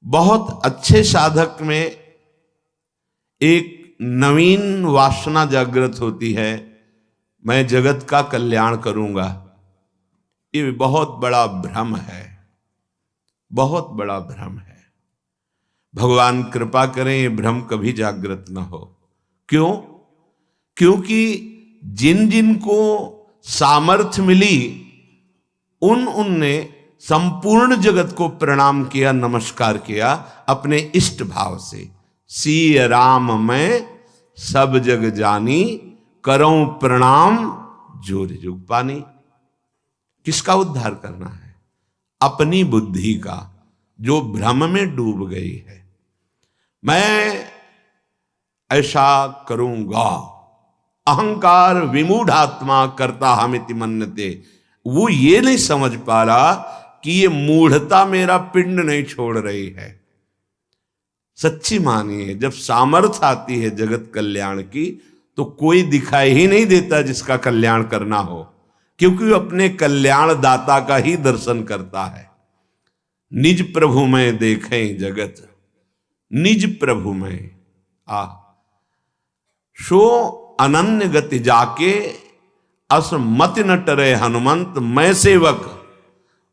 बहुत अच्छे साधक में एक नवीन वासना जागृत होती है, मैं जगत का कल्याण करूंगा। ये बहुत बड़ा भ्रम है, बहुत बड़ा भ्रम है। भगवान कृपा करें ये भ्रम कभी जागृत न हो। क्यों? क्योंकि जिन जिन को सामर्थ्य मिली उनने संपूर्ण जगत को प्रणाम किया, नमस्कार किया अपने इष्ट भाव से। सी राम मैं सब जग जानी, करऊं प्रणाम जोर जुग पानी। किसका उद्धार करना है? अपनी बुद्धि का, जो भ्रम में डूब गई है। मैं ऐसा करूंगा, अहंकार विमूढ़ात्मा करता हमिति मन्यते। वो ये नहीं समझ पा रहा कि ये मूढ़ता मेरा पिंड नहीं छोड़ रही है। सच्ची मानिए, जब सामर्थ्य आती है जगत कल्याण की तो कोई दिखाई ही नहीं देता जिसका कल्याण करना हो, क्योंकि वो अपने कल्याण दाता का ही दर्शन करता है। निज प्रभु में देखें जगत, निज प्रभु में सो अनन्य गति जाके, अस मति न टरे हनुमंत मैं सेवक,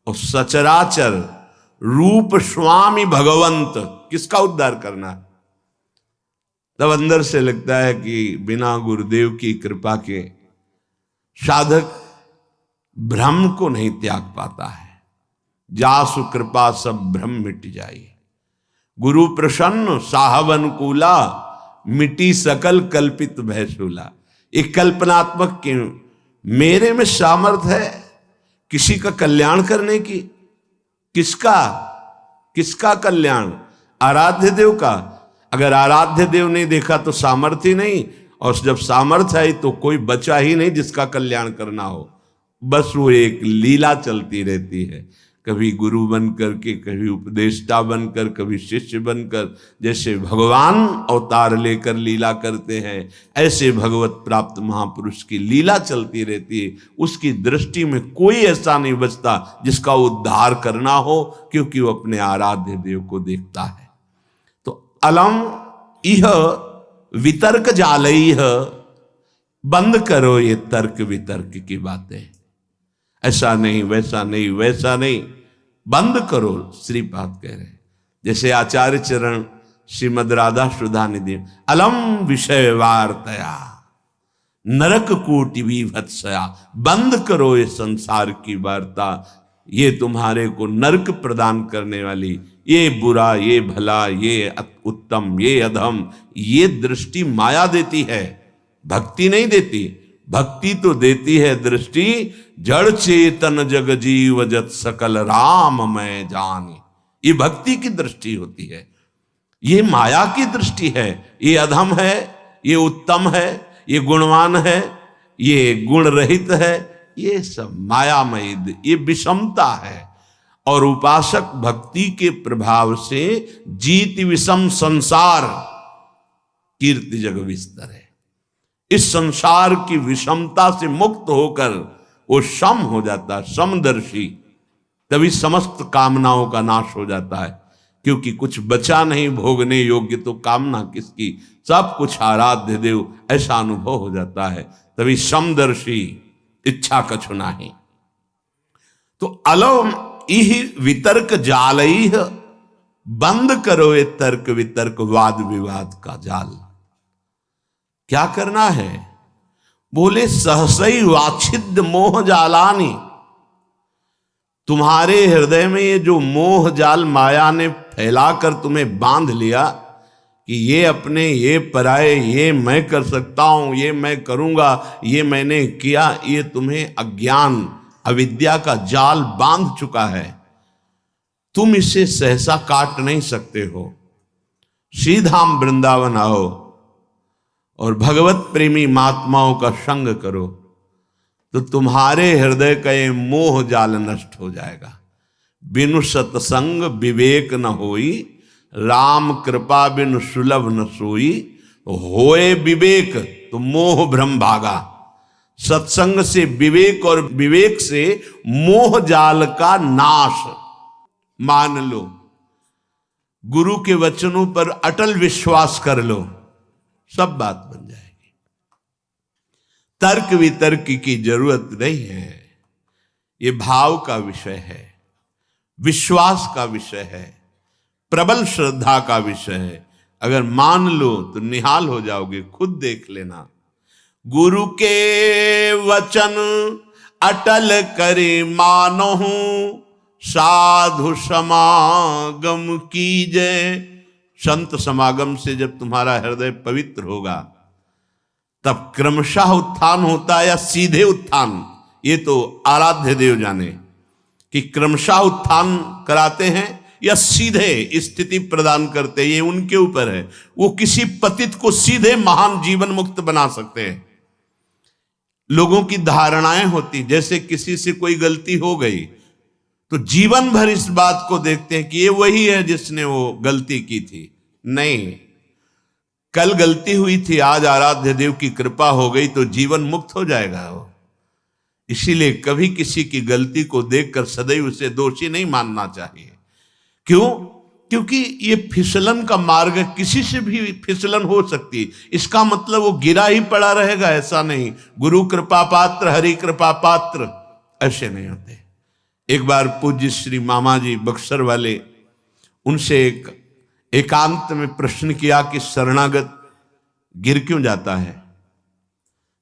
और सचराचर रूप स्वामी भगवंत। किसका उद्धार करना है? तब अंदर से लगता है कि बिना गुरुदेव की कृपा के साधक भ्रम को नहीं त्याग पाता है। जासु कृपा सब भ्रम मिट जाए, गुरु प्रसन्न साहब अनुकूला, मिटी सकल कल्पित भयशूला। एक कल्पनात्मक के मेरे में सामर्थ्य है किसी का कल्याण करने की। किसका? किसका कल्याण? आराध्य देव का। अगर आराध्य देव नहीं देखा तो सामर्थ्य नहीं, और जब सामर्थ्य आई तो कोई बचा ही नहीं जिसका कल्याण करना हो। बस वो एक लीला चलती रहती है, कभी गुरु बनकर के, कभी उपदेष्टा बनकर, कभी शिष्य बनकर। जैसे भगवान अवतार लेकर लीला करते हैं, ऐसे भगवत प्राप्त महापुरुष की लीला चलती रहती है। उसकी दृष्टि में कोई ऐसा नहीं बचता जिसका उद्धार करना हो, क्योंकि वो अपने आराध्य देव को देखता है। तो अलम इह वितर्क जालइह, बंद करो ये तर्क वितर्क की बातें। ऐसा नहीं, वैसा नहीं, वैसा नहीं, बंद करो। श्रीपाद कह रहे, जैसे आचार्य चरण श्रीमद राधा सुधा निधि, अलम विषय वार्तया नरक कोटि विभत्सया। बंद करो ये संसार की वार्ता, ये तुम्हारे को नरक प्रदान करने वाली, ये बुरा, ये भला, ये उत्तम, ये अधम, ये दृष्टि माया देती है, भक्ति नहीं देती। भक्ति तो देती है दृष्टि, जड़ चेतन जग जीव जत सकल राम मैं जानी। ये भक्ति की दृष्टि होती है। ये माया की दृष्टि है। ये अधम है, ये उत्तम है, ये गुणवान है, ये गुण रहित है, ये सब मायामय, ये विषमता है। और उपासक भक्ति के प्रभाव से जीत विषम संसार, कीर्ति जग विस्तर है। इस संसार की विषमता से मुक्त होकर वो सम हो जाता है, समदर्शी। तभी समस्त कामनाओं का नाश हो जाता है, क्योंकि कुछ बचा नहीं भोगने योग्य, तो कामना किसकी? सब कुछ आराध्य देव, ऐसा अनुभव हो जाता है। तभी समदर्शी, इच्छा कछु नाही। तो अलम इह वितर्क जालइह, बंद करो ये तर्क वितर्क वाद विवाद का जाल। क्या करना है? बोले सहसई वाछिद्य मोह जालानी। तुम्हारे हृदय में ये जो मोह जाल माया ने फैलाकर तुम्हें बांध लिया कि ये अपने, ये पराये, ये मैं कर सकता हूं, ये मैं करूंगा, ये मैंने किया, ये तुम्हें अज्ञान अविद्या का जाल बांध चुका है। तुम इसे सहसा काट नहीं सकते हो। सीधाम वृंदावन आओ और भगवत प्रेमी महात्माओं का संग करो, तो तुम्हारे हृदय का ये मोह जाल नष्ट हो जाएगा। बिनु सत्संग विवेक न होई, राम कृपा बिनु सुलभ न सोई। होए विवेक तो मोह भ्रम भागा। सत्संग से विवेक और विवेक से मोह जाल का नाश। मान लो गुरु के वचनों पर अटल विश्वास कर लो, सब बात बन जाएगी। तर्क वितर्क की जरूरत नहीं है। ये भाव का विषय है, विश्वास का विषय है, प्रबल श्रद्धा का विषय है। अगर मान लो तो निहाल हो जाओगे, खुद देख लेना। गुरु के वचन अटल करे मानहु, साधु समागम कीजे। संत समागम से जब तुम्हारा हृदय पवित्र होगा तब क्रमशः उत्थान होता है या सीधे उत्थान, ये तो आराध्य देव जाने कि क्रमशः उत्थान कराते हैं या सीधे स्थिति प्रदान करते हैं, ये उनके ऊपर है। वो किसी पतित को सीधे महान जीवन मुक्त बना सकते हैं। लोगों की धारणाएं होती, जैसे किसी से कोई गलती हो गई तो जीवन भर इस बात को देखते हैं कि ये वही है जिसने वो गलती की थी। नहीं, कल गलती हुई थी, आज आराध्य देव की कृपा हो गई तो जीवन मुक्त हो जाएगा वो। इसीलिए कभी किसी की गलती को देखकर सदैव उसे दोषी नहीं मानना चाहिए। क्यों? क्योंकि ये फिसलन का मार्ग है, किसी से भी फिसलन हो सकती है। इसका मतलब वो गिरा ही पड़ा रहेगा ऐसा नहीं। गुरु कृपा पात्र, हरि कृपा पात्र ऐसे नहीं होते। एक बार पूज्य श्री मामा जी बक्सर वाले, उनसे एकांत में प्रश्न किया कि शरणागत गिर क्यों जाता है?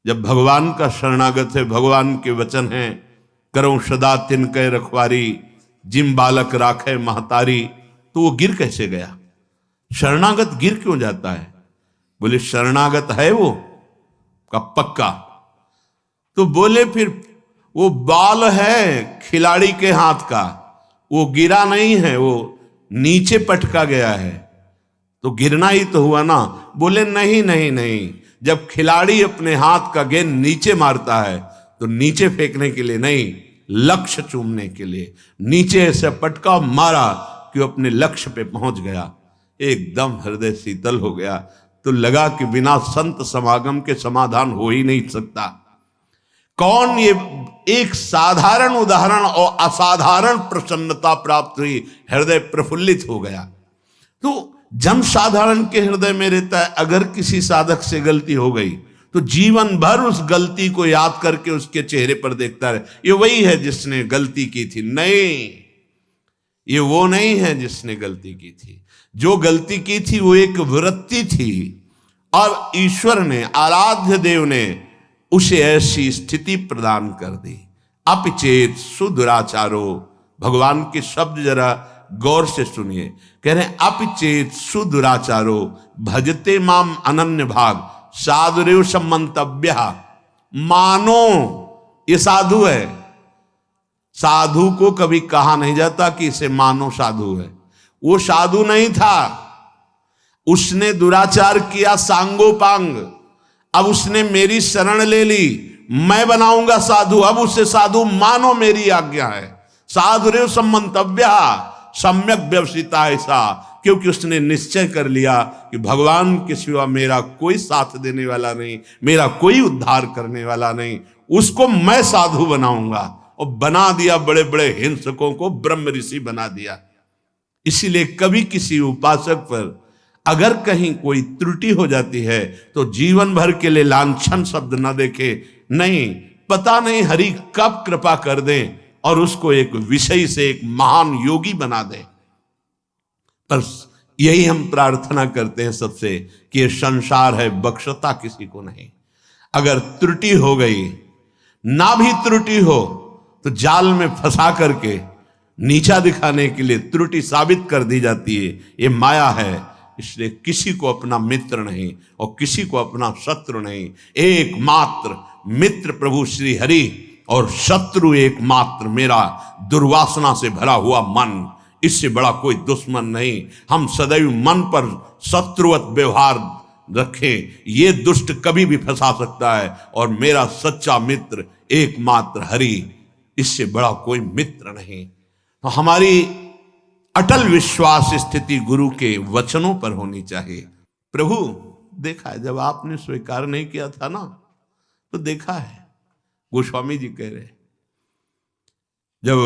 जब भगवान का शरणागत है, भगवान के वचन हैं, करो सदा तिनके रखवारी, जिम बालक राखे महतारी, तो वो गिर कैसे गया? शरणागत गिर क्यों जाता है? बोले शरणागत है वो का पक्का। तो बोले फिर वो बाल है खिलाड़ी के हाथ का, वो गिरा नहीं है, वो नीचे पटका गया है, तो गिरना ही तो हुआ ना। बोले नहीं नहीं नहीं, जब खिलाड़ी अपने हाथ का गेंद नीचे मारता है तो नीचे फेंकने के लिए नहीं, लक्ष्य चूमने के लिए नीचे ऐसे पटका मारा कि वो अपने लक्ष्य पे पहुंच गया। एकदम हृदय शीतल हो गया। तो लगा कि बिना संत समागम के समाधान हो ही नहीं सकता। कौन? ये एक साधारण उदाहरण और असाधारण प्रसन्नता प्राप्त हुई, हृदय प्रफुल्लित हो गया। तो जन साधारण के हृदय में रहता है, अगर किसी साधक से गलती हो गई तो जीवन भर उस गलती को याद करके उसके चेहरे पर देखता रहे, ये वही है जिसने गलती की थी। नहीं, ये वो नहीं है जिसने गलती की थी। जो गलती की थी वो एक वृत्ति थी, और ईश्वर ने, आराध्य देव ने उसे ऐसी स्थिति प्रदान कर दी। अपिचेत सुदुराचारो, भगवान के शब्द जरा गौर से सुनिए। कह रहे हैं अपिचेत सुदुराचारो भजते माम अनन्य भाग, साधुरेव सम्मंतव्य। मानो ये साधु है, साधु को कभी कहा नहीं जाता कि इसे मानो साधु है। वो साधु नहीं था, उसने दुराचार किया सांगोपांग। अब उसने मेरी शरण ले ली, मैं बनाऊंगा साधु, अब उसे साधु मानो, मेरी आज्ञा है। साधुरेव सम्मंतव्य सम्यक व्यवसिता ऐसा, क्योंकि उसने निश्चय कर लिया कि भगवान के सिवा मेरा कोई साथ देने वाला नहीं, मेरा कोई उद्धार करने वाला नहीं, उसको मैं साधु बनाऊंगा। और बना दिया, बड़े बड़े हिंसकों को ब्रह्म ऋषि बना दिया। इसीलिए कभी किसी उपासक पर अगर कहीं कोई त्रुटि हो जाती है तो जीवन भर के लिए लांछन शब्द न देखे। नहीं, पता नहीं हरि कब कृपा कर दें और उसको एक विषय से एक महान योगी बना दें। पर यही हम प्रार्थना करते हैं सबसे कि ये संसार है, बख्शता किसी को नहीं। अगर त्रुटि हो गई, ना भी त्रुटि हो तो जाल में फंसा करके नीचा दिखाने के लिए त्रुटि साबित कर दी जाती है। ये माया है। इसलिए किसी को अपना मित्र नहीं और किसी को अपना शत्रु नहीं। एकमात्र मित्र प्रभु श्री हरि और शत्रु एकमात्र मेरा दुर्वासना से भरा हुआ मन। इससे बड़ा कोई दुश्मन नहीं। हम सदैव मन पर शत्रुवत व्यवहार रखें, ये दुष्ट कभी भी फंसा सकता है। और मेरा सच्चा मित्र एकमात्र हरि, इससे बड़ा कोई मित्र नहीं। तो हमारी अटल विश्वास स्थिति गुरु के वचनों पर होनी चाहिए। प्रभु देखा है, जब आपने स्वीकार नहीं किया था ना, तो देखा है। गोस्वामी जी कह रहे, जब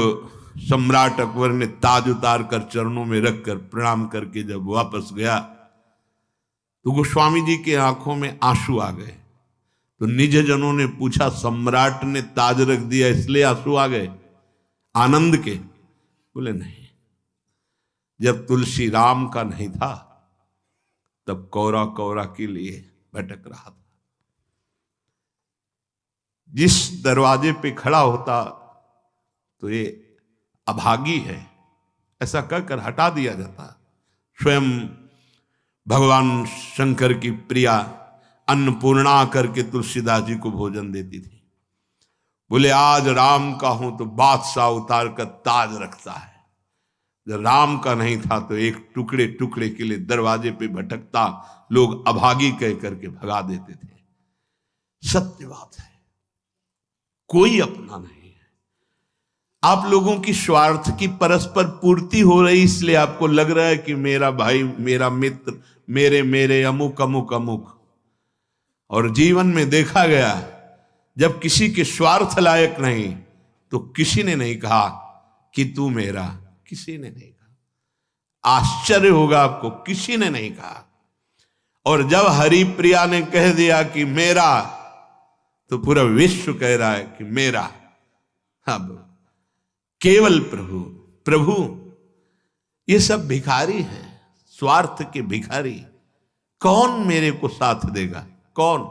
सम्राट अकबर ने ताज उतार कर चरणों में रखकर प्रणाम करके जब वापस गया तो गोस्वामी जी के आंखों में आंसू आ गए। तो निज जनों ने पूछा, सम्राट ने ताज रख दिया इसलिए आंसू आ गए आनंद के? बोले नहीं, जब तुलसी राम का नहीं था तब कौरा कौरा के लिए भटक रहा था। जिस दरवाजे पे खड़ा होता तो ये अभागी है ऐसा कहकर हटा दिया जाता। स्वयं भगवान शंकर की प्रिया अन्नपूर्णा करके तुलसीदास जी को भोजन देती थी। बोले आज राम का हूं तो बादशाह उतार कर ताज रखता है, जब राम का नहीं था तो एक टुकड़े टुकड़े के लिए दरवाजे पे भटकता, लोग अभागी कह करके भगा देते थे। सत्य बात है, कोई अपना नहीं है। आप लोगों की स्वार्थ की परस्पर पूर्ति हो रही, इसलिए आपको लग रहा है कि मेरा भाई, मेरा मित्र, मेरे मेरे अमुक अमुक अमुक। और जीवन में देखा गया जब किसी के स्वार्थ लायक नहीं तो किसी ने नहीं कहा कि तू मेरा, किसी ने नहीं कहा। आश्चर्य होगा आपको, किसी ने नहीं कहा। और जब हरिप्रिया ने कह दिया कि मेरा, तो पूरा विश्व कह रहा है कि मेरा। अब केवल प्रभु प्रभु, ये सब भिखारी हैं, स्वार्थ के भिखारी। कौन मेरे को साथ देगा? कौन?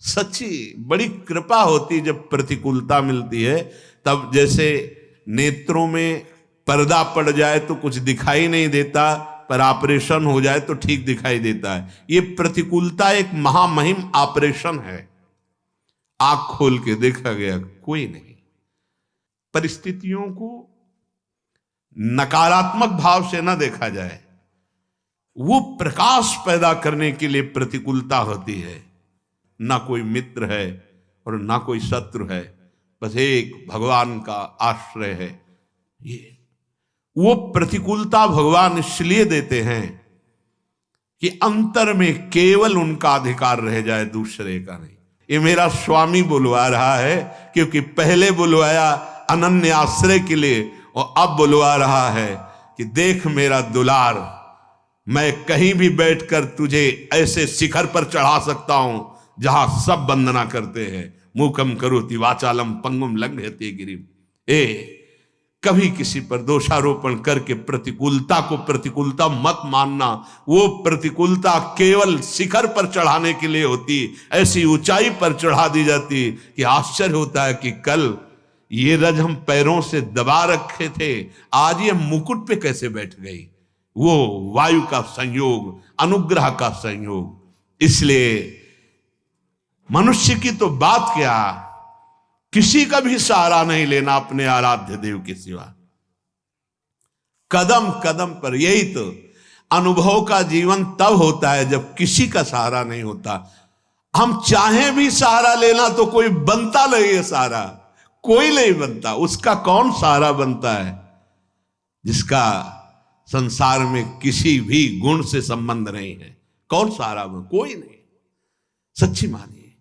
सच्ची बड़ी कृपा होती जब प्रतिकूलता मिलती है। तब जैसे नेत्रों में पर्दा पड़ जाए तो कुछ दिखाई नहीं देता, पर ऑपरेशन हो जाए तो ठीक दिखाई देता है। ये प्रतिकूलता एक महामहिम ऑपरेशन है। आंख खोल के देखा गया कोई नहीं। परिस्थितियों को नकारात्मक भाव से ना देखा जाए, वो प्रकाश पैदा करने के लिए प्रतिकूलता होती है। ना कोई मित्र है और ना कोई शत्रु है, बस एक भगवान का आश्रय है। ये वो प्रतिकूलता भगवान इसलिए देते हैं कि अंतर में केवल उनका अधिकार रह जाए, दूसरे का नहीं। ये मेरा स्वामी बुलवा रहा है, क्योंकि पहले बुलवाया अनन्य आश्रय के लिए और अब बुलवा रहा है कि देख मेरा दुलार, मैं कहीं भी बैठकर तुझे ऐसे शिखर पर चढ़ा सकता हूं जहां सब वंदना करते हैं। मूकम करोति वाचालम पंगुम लंघयते गिरिम। कभी किसी पर दोषारोपण करके प्रतिकूलता को प्रतिकूलता मत मानना। वो प्रतिकूलता केवल शिखर पर चढ़ाने के लिए होती, ऐसी ऊंचाई पर चढ़ा दी जाती कि आश्चर्य होता है कि कल ये रज हम पैरों से दबा रखे थे, आज ये मुकुट पे कैसे बैठ गई। वो वायु का संयोग, अनुग्रह का संयोग। इसलिए मनुष्य की तो बात क्या, किसी का भी सहारा नहीं लेना अपने आराध्य देव के सिवा। कदम कदम पर, यही तो अनुभव का जीवन तब होता है जब किसी का सहारा नहीं होता। हम चाहें भी सहारा लेना तो कोई बनता नहीं है सहारा, कोई नहीं बनता। उसका कौन सहारा बनता है? जिसका संसार में किसी भी गुण से संबंध नहीं है। कौन सहारा बन? कोई नहीं। सच्ची मानिए,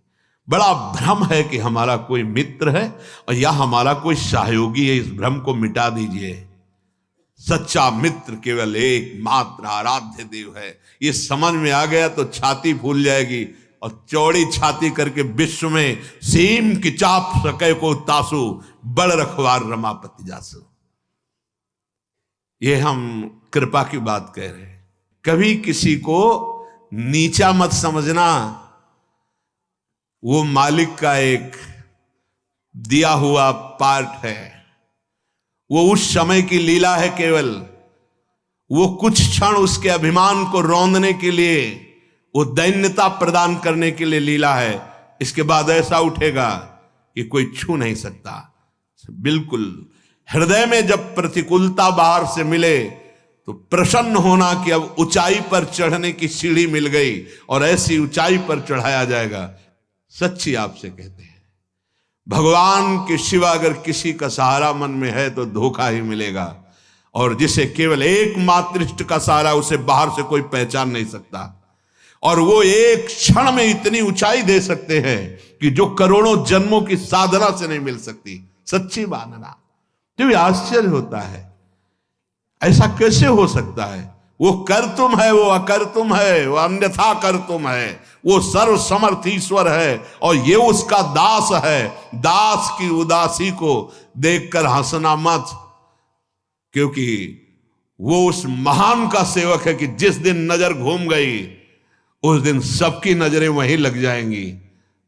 बड़ा भ्रम है कि हमारा कोई मित्र है और या हमारा कोई सहयोगी है। इस भ्रम को मिटा दीजिए। सच्चा मित्र केवल एक मात्र आराध्य देव है। ये समझ में आ गया तो छाती फूल जाएगी, और चौड़ी छाती करके विश्व में सीम की चाप सके को तासु, बड़ रखवार रमापति जासु। ये हम कृपा की बात कह रहे हैं। कभी किसी को नीचा मत समझना। वो मालिक का एक दिया हुआ पार्ट है, वो उस समय की लीला है केवल। वो कुछ क्षण उसके अभिमान को रौंदने के लिए, वो दैन्यता प्रदान करने के लिए लीला है। इसके बाद ऐसा उठेगा कि कोई छू नहीं सकता। बिल्कुल हृदय में जब प्रतिकूलता बाहर से मिले तो प्रसन्न होना कि अब ऊंचाई पर चढ़ने की सीढ़ी मिल गई और ऐसी ऊंचाई पर चढ़ाया जाएगा। सच्ची आपसे कहते हैं, भगवान के सिवा अगर किसी का सहारा मन में है तो धोखा ही मिलेगा। और जिसे केवल एकमात्र इष्ट का सहारा, उसे बाहर से कोई पहचान नहीं सकता। और वो एक क्षण में इतनी ऊंचाई दे सकते हैं कि जो करोड़ों जन्मों की साधना से नहीं मिल सकती। सच्ची मानना, तो आश्चर्य होता है, ऐसा कैसे हो सकता है? वो कर तुम है, वो अकर तुम है, वो अन्यथा कर तुम है, वो सर्व समर्थ ईश्वर है और ये उसका दास है। दास की उदासी को देखकर हंसना मत, क्योंकि वो उस महान का सेवक है कि जिस दिन नजर घूम गई उस दिन सबकी नजरें वहीं लग जाएंगी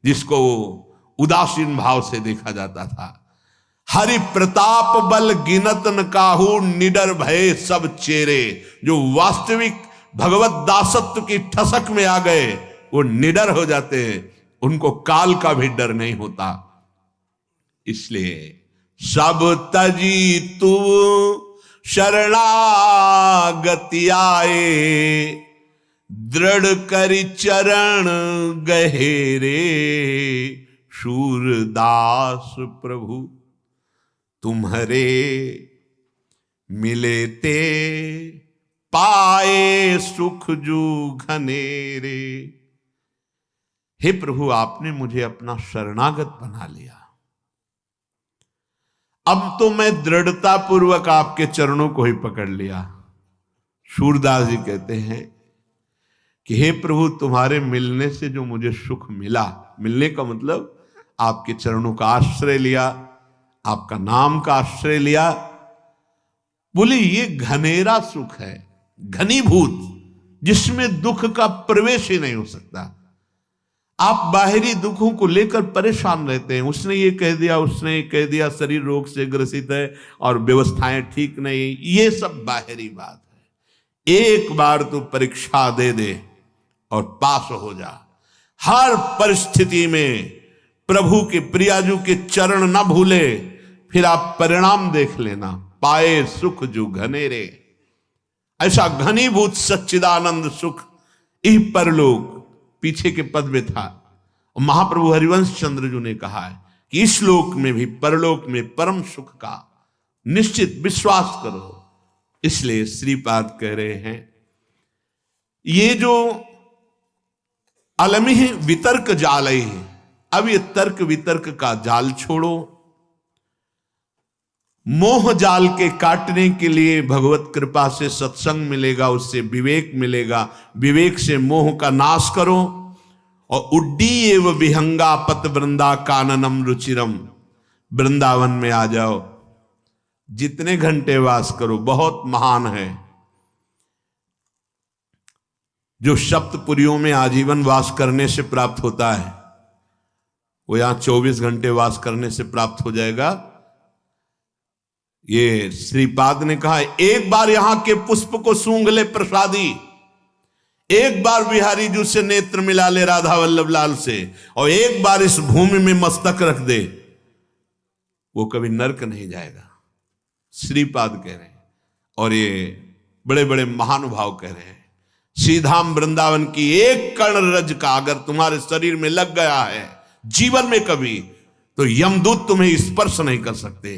जिसको उदासीन भाव से देखा जाता था। हरि प्रताप बल गिनत न काहू, निडर भय सब चेरे। जो वास्तविक भगवत दासत्व की ठसक में आ गए वो निडर हो जाते हैं, उनको काल का भी डर नहीं होता। इसलिए सब तजी तू शरणागति आए, दृढ़ करि चरण गहेरे। शूरदास प्रभु तुम्हारे मिले ते, पाए सुख जू घनेरे। हे प्रभु, आपने मुझे अपना शरणागत बना लिया, अब तो मैं दृढ़ता पूर्वक आपके चरणों को ही पकड़ लिया। सूरदास जी कहते हैं कि हे प्रभु, तुम्हारे मिलने से जो मुझे सुख मिला, मिलने का मतलब आपके चरणों का आश्रय लिया, आपका नाम का आश्रय लिया, बोले ये घनेरा सुख है, घनीभूत, जिसमें दुख का प्रवेश ही नहीं हो सकता। आप बाहरी दुखों को लेकर परेशान रहते हैं, उसने ये कह दिया, उसने ये कह दिया, शरीर रोग से ग्रसित है और व्यवस्थाएं ठीक नहीं, ये सब बाहरी बात है। एक बार तो परीक्षा दे दे और पास हो जा। हर परिस्थिति में प्रभु के प्रियाजू के चरण न भूले, फिर आप परिणाम देख लेना। पाए सुख जो घनेरे, ऐसा घनीभूत सच्चिदानंद सुख इह परलोक, पीछे के पद में था। और महाप्रभु हरिवंश चंद्र जी ने कहा है कि इस लोक में भी परलोक में परम सुख का निश्चित विश्वास करो। इसलिए श्रीपाद कह रहे हैं, ये जो अलमिह वितर्क जाल है, अब ये तर्क वितर्क का जाल छोड़ो। मोह जाल के काटने के लिए भगवत कृपा से सत्संग मिलेगा, उससे विवेक मिलेगा, विवेक से मोह का नाश करो। और उड्डी एव विहंगा पत वृंदा काननम रुचिरम, वृंदावन में आ जाओ, जितने घंटे वास करो बहुत महान है। जो सप्तपुरियों में आजीवन वास करने से प्राप्त होता है, वो यहां 24 घंटे वास करने से प्राप्त हो जाएगा। ये श्रीपाद ने कहा, एक बार यहां के पुष्प को सूंघ ले प्रसादी, एक बार बिहारी जी से नेत्र मिला ले राधा वल्लभ लाल से, और एक बार इस भूमि में मस्तक रख दे, वो कभी नरक नहीं जाएगा। श्रीपाद कह रहे हैं, और ये बड़े बड़े महानुभाव कह रहे हैं, श्रीधाम वृंदावन की एक कण रज का अगर तुम्हारे शरीर में लग गया है जीवन में कभी, तो यमदूत तुम्हें स्पर्श नहीं कर सकते।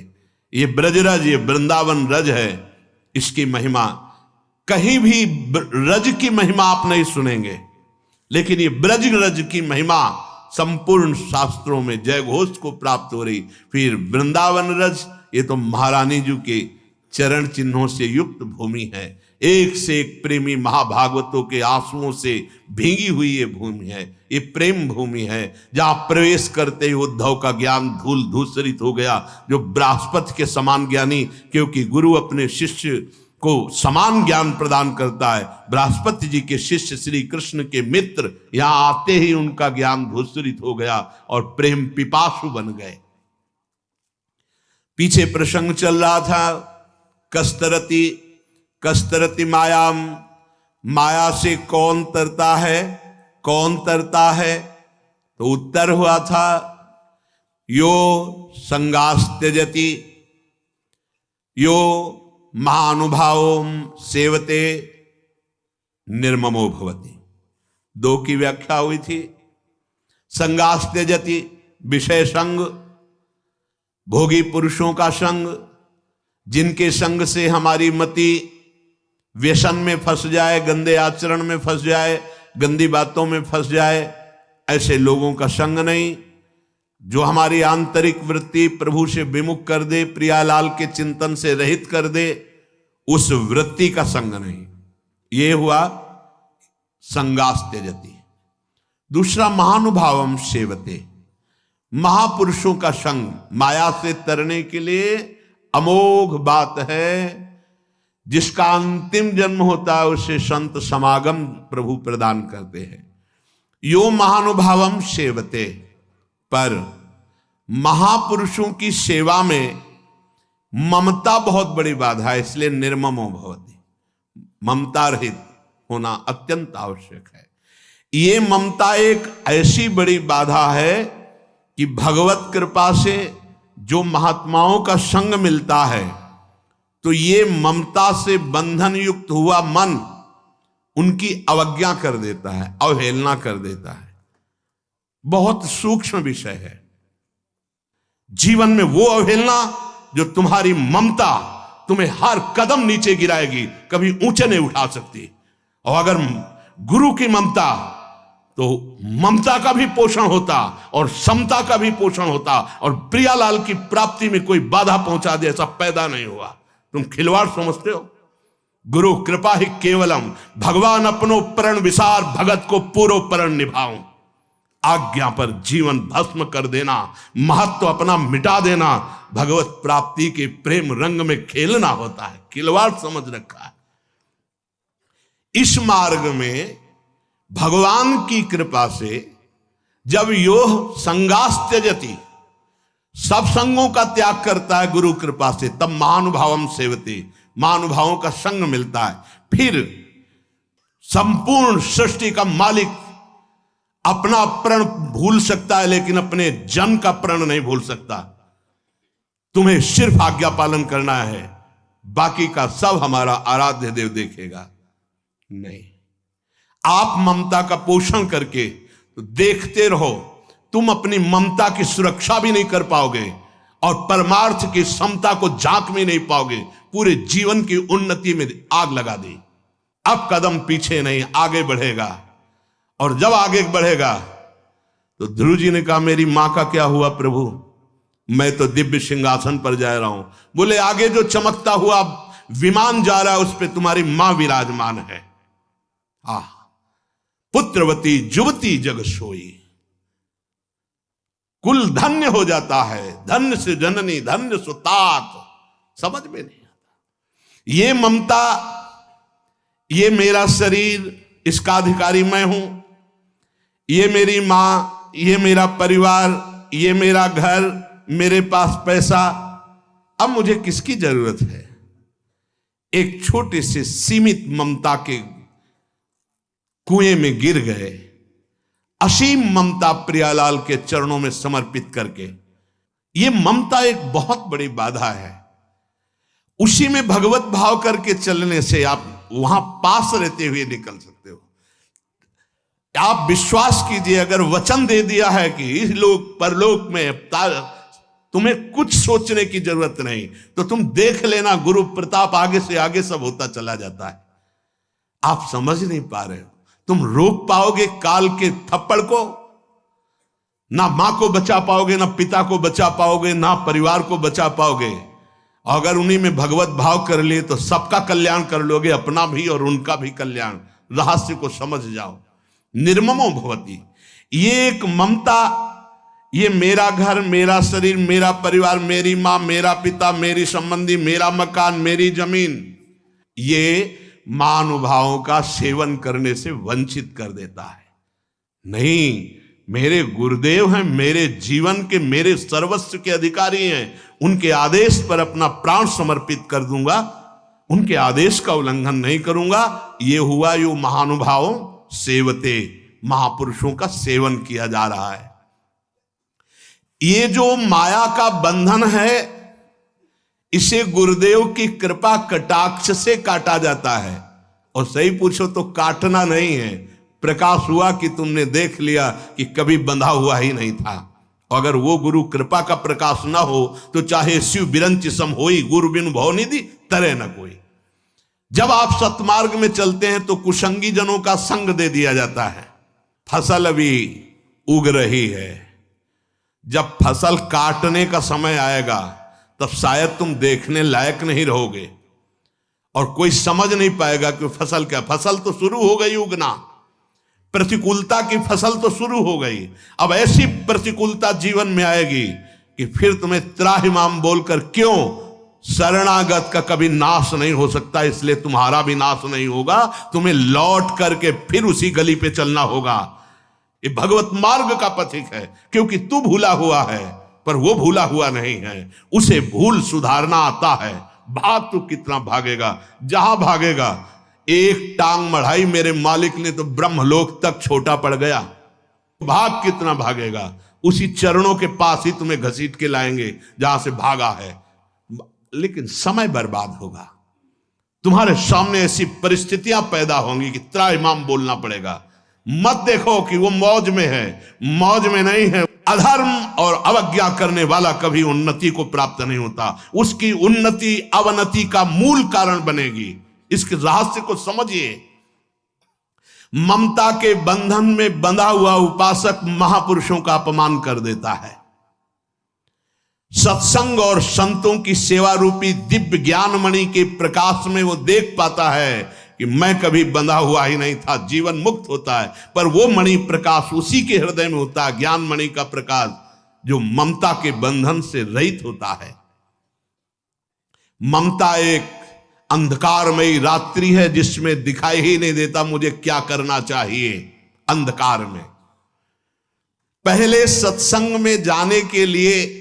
ये ब्रजरज, ये वृंदावन रज है, इसकी महिमा कहीं भी रज की महिमा आप नहीं सुनेंगे, लेकिन ये ब्रज रज की महिमा संपूर्ण शास्त्रों में जय घोष को प्राप्त हो रही। फिर वृंदावन रज, ये तो महारानी जी के चरण चिन्हों से युक्त भूमि है, एक से एक प्रेमी महाभागवतों के आंसुओं से भीगी हुई ये भूमि है, ये प्रेम भूमि है, जहां प्रवेश करते ही उद्धव का ज्ञान धूल धूसरित हो गया। जो बृहस्पति के समान ज्ञानी, क्योंकि गुरु अपने शिष्य को समान ज्ञान प्रदान करता है, बृहस्पति जी के शिष्य श्री कृष्ण के मित्र यहां आते ही उनका ज्ञान धूसरित हो गया और प्रेम पिपासु बन गए। पीछे प्रसंग चल रहा था, कस्तरती कस्तरती मायाम, माया से कौन तरता है, कौन तरता है? तो उत्तर हुआ था, यो संगास त्यजति, यो महानुभावो सेवते निर्ममो भवति। दो की व्याख्या हुई थी। संगास त्यजति, विषय संग, भोगी पुरुषों का संग, जिनके संग से हमारी मति व्यसन में फंस जाए, गंदे आचरण में फंस जाए, गंदी बातों में फंस जाए, ऐसे लोगों का संग नहीं। जो हमारी आंतरिक वृत्ति प्रभु से विमुख कर दे, प्रियालाल के चिंतन से रहित कर दे, उस वृत्ति का संग नहीं। ये हुआ संगास त्यजति। दूसरा महानुभावम सेवते, महापुरुषों का संग माया से तरने के लिए अमोघ बात है। जिसका अंतिम जन्म होता है उसे संत समागम प्रभु प्रदान करते हैं। यो महानुभावम सेवते, पर महापुरुषों की सेवा में ममता बहुत बड़ी बाधा है, इसलिए निर्ममो भवति। ममता रहित होना अत्यंत आवश्यक है। ये ममता एक ऐसी बड़ी बाधा है कि भगवत कृपा से जो महात्माओं का संग मिलता है तो ये ममता से बंधन युक्त हुआ मन उनकी अवज्ञा कर देता है, अवहेलना कर देता है। बहुत सूक्ष्म विषय है। जीवन में वो अवहेलना जो तुम्हारी ममता तुम्हें हर कदम नीचे गिराएगी, कभी ऊंचे नहीं उठा सकती। और अगर गुरु की ममता, तो ममता का भी पोषण होता और समता का भी पोषण होता, और प्रियालाल की प्राप्ति में कोई बाधा पहुंचा दे ऐसा पैदा नहीं हुआ। तुम खिलवाड़ समझते हो? गुरु कृपा ही केवलम, भगवान अपनो प्रण विसार, भगत को पूरो प्रण निभाऊं। आज्ञा पर जीवन भस्म कर देना, महत्व अपना मिटा देना, भगवत प्राप्ति के प्रेम रंग में खेलना होता है। खिलवाड़ समझ रखा है। इस मार्ग में भगवान की कृपा से जब योह संगास त्यजति, सब संगों का त्याग करता है गुरु कृपा से, तब महानुभावम सेवते, महानुभावों का संग मिलता है। फिर संपूर्ण सृष्टि का मालिक अपना प्रण भूल सकता है, लेकिन अपने जन का प्रण नहीं भूल सकता। तुम्हें सिर्फ आज्ञा पालन करना है, बाकी का सब हमारा आराध्य देव देखेगा। नहीं, आप ममता का पोषण करके तो देखते रहो, तुम अपनी ममता की सुरक्षा भी नहीं कर पाओगे और परमार्थ की समता को झांक भी नहीं पाओगे। पूरे जीवन की उन्नति में आग लगा दी। अब कदम पीछे नहीं, आगे बढ़ेगा। और जब आगे बढ़ेगा तो ध्रुव जी ने कहा, मेरी मां का क्या हुआ प्रभु? मैं तो दिव्य सिंहासन पर जा रहा हूं। बोले, आगे जो चमकता हुआ विमान जा रहा है उस पर तुम्हारी मां विराजमान है। पुत्रवती जुवती जग सोई, कुल धन्य हो जाता है। धन्य से जननी, धन्य सुतात, समझ में नहीं आता। ये ममता, ये मेरा शरीर, इसका अधिकारी मैं हूं, ये मेरी मां, ये मेरा परिवार, ये मेरा घर, मेरे पास पैसा, अब मुझे किसकी जरूरत है? एक छोटे से सीमित ममता के कुएं में गिर गए। असीम ममता प्रियालाल के चरणों में समर्पित करके, ये ममता एक बहुत बड़ी बाधा है। उसी में भगवत भाव करके चलने से आप वहां पास रहते हुए निकल सकते हो। आप विश्वास कीजिए, अगर वचन दे दिया है कि इस लोक परलोक में तुम्हें कुछ सोचने की जरूरत नहीं, तो तुम देख लेना, गुरु प्रताप आगे से आगे सब होता चला जाता है। आप समझ नहीं पा रहे हो। तुम रोक पाओगे काल के थप्पड़ को? ना मां को बचा पाओगे, ना पिता को बचा पाओगे, ना परिवार को बचा पाओगे। अगर उन्हीं में भगवत भाव कर लिए तो सबका कल्याण कर लोगे, अपना भी और उनका भी कल्याण। रहस्य को समझ जाओ। निर्ममो भवति, ये एक ममता, ये मेरा घर, मेरा शरीर, मेरा परिवार, मेरी मां, मेरा पिता, मेरी संबंधी, मेरा मकान, मेरी जमीन, ये महानुभावों का सेवन करने से वंचित कर देता है। नहीं, मेरे गुरुदेव हैं, मेरे जीवन के, मेरे सर्वस्व के अधिकारी हैं, उनके आदेश पर अपना प्राण समर्पित कर दूंगा, उनके आदेश का उल्लंघन नहीं करूंगा। ये हुआ यो महानुभावों सेवते, महापुरुषों का सेवन किया जा रहा है। ये जो माया का बंधन है, इसे गुरुदेव की कृपा कटाक्ष से काटा जाता है। और सही पूछो तो काटना नहीं है, प्रकाश हुआ कि तुमने देख लिया कि कभी बंधा हुआ ही नहीं था। और अगर वो गुरु कृपा का प्रकाश ना हो तो चाहे शिव बिरंच सम होई, गुरु बिनु भव निधि तरे न कोई। जब आप सतमार्ग में चलते हैं तो कुसंगी जनों का संग दे दिया जाता है। फसल अभी उग रही है, जब फसल काटने का समय आएगा तब शायद तुम देखने लायक नहीं रहोगे और कोई समझ नहीं पाएगा कि फसल क्या। फसल तो शुरू हो गई उगना, प्रतिकूलता की फसल तो शुरू हो गई। अब ऐसी प्रतिकूलता जीवन में आएगी कि फिर तुम्हें त्राहिमाम बोलकर, क्यों, शरणागत का कभी नाश नहीं हो सकता, इसलिए तुम्हारा भी नाश नहीं होगा। तुम्हें लौट करके फिर उसी गली पे चलना होगा। ये भगवत मार्ग का पथिक है, क्योंकि तू भूला हुआ है पर वो भूला हुआ नहीं है। उसे भूल सुधारना आता है। भाग तो कितना भागेगा, जहां भागेगा। एक टांग मढ़ाई मेरे मालिक ने तो ब्रह्मलोक तक छोटा पड़ गया। भाग कितना भागेगा, उसी चरणों के पास ही तुम्हें घसीट के लाएंगे जहां से भागा है। लेकिन समय बर्बाद होगा। तुम्हारे सामने ऐसी परिस्थितियां पैदा होंगी कि त्राहिमाम बोलना पड़ेगा। मत देखो कि वो मौज में है, मौज में नहीं है। अधर्म और अवज्ञा करने वाला कभी उन्नति को प्राप्त नहीं होता। उसकी उन्नति अवनति का मूल कारण बनेगी। इसके रहस्य को समझिए। ममता के बंधन में बंधा हुआ उपासक महापुरुषों का अपमान कर देता है। सत्संग और संतों की सेवा रूपी दिव्य ज्ञान मणि के प्रकाश में वो देख पाता है कि मैं कभी बंधा हुआ ही नहीं था, जीवन मुक्त होता है। पर वो मणि प्रकाश उसी के हृदय में होता है, ज्ञान मणि का प्रकाश, जो ममता के बंधन से रहित होता है। ममता एक अंधकारमयी रात्रि है जिसमें दिखाई ही नहीं देता मुझे क्या करना चाहिए। अंधकार में पहले सत्संग में जाने के लिए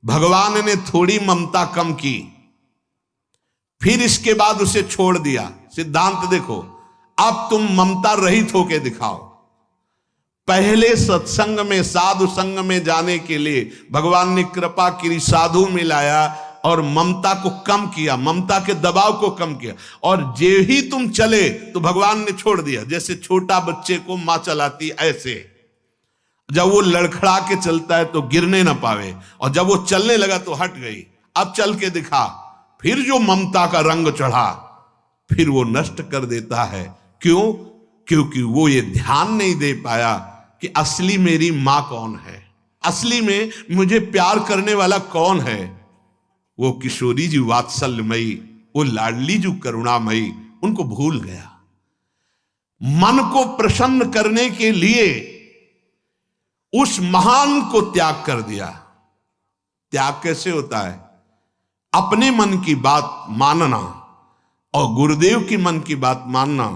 भगवान ने थोड़ी ममता कम की, फिर इसके बाद उसे छोड़ दिया। सिद्धांत देखो, अब तुम ममता रहित होके दिखाओ। पहले सत्संग में, साधु संग में जाने के लिए भगवान ने कृपा की, साधु में लाया और ममता को कम किया, ममता के दबाव को कम किया। और जे ही तुम चले तो भगवान ने छोड़ दिया। जैसे छोटा बच्चे को मां चलाती, ऐसे जब वो लड़खड़ा के चलता है तो गिरने ना पावे, और जब वो चलने लगा तो हट गई। अब चल के दिखा। फिर जो ममता का रंग चढ़ा फिर वो नष्ट कर देता है। क्यों? क्योंकि वो ये ध्यान नहीं दे पाया कि असली मेरी मां कौन है, असली में मुझे प्यार करने वाला कौन है। वो किशोरी जी वात्सल्यमयी, वो लाडली जी करुणामयी, उनको भूल गया। मन को प्रसन्न करने के लिए उस महान को त्याग कर दिया। त्याग कैसे होता है? अपने मन की बात मानना और गुरुदेव की मन की बात मानना,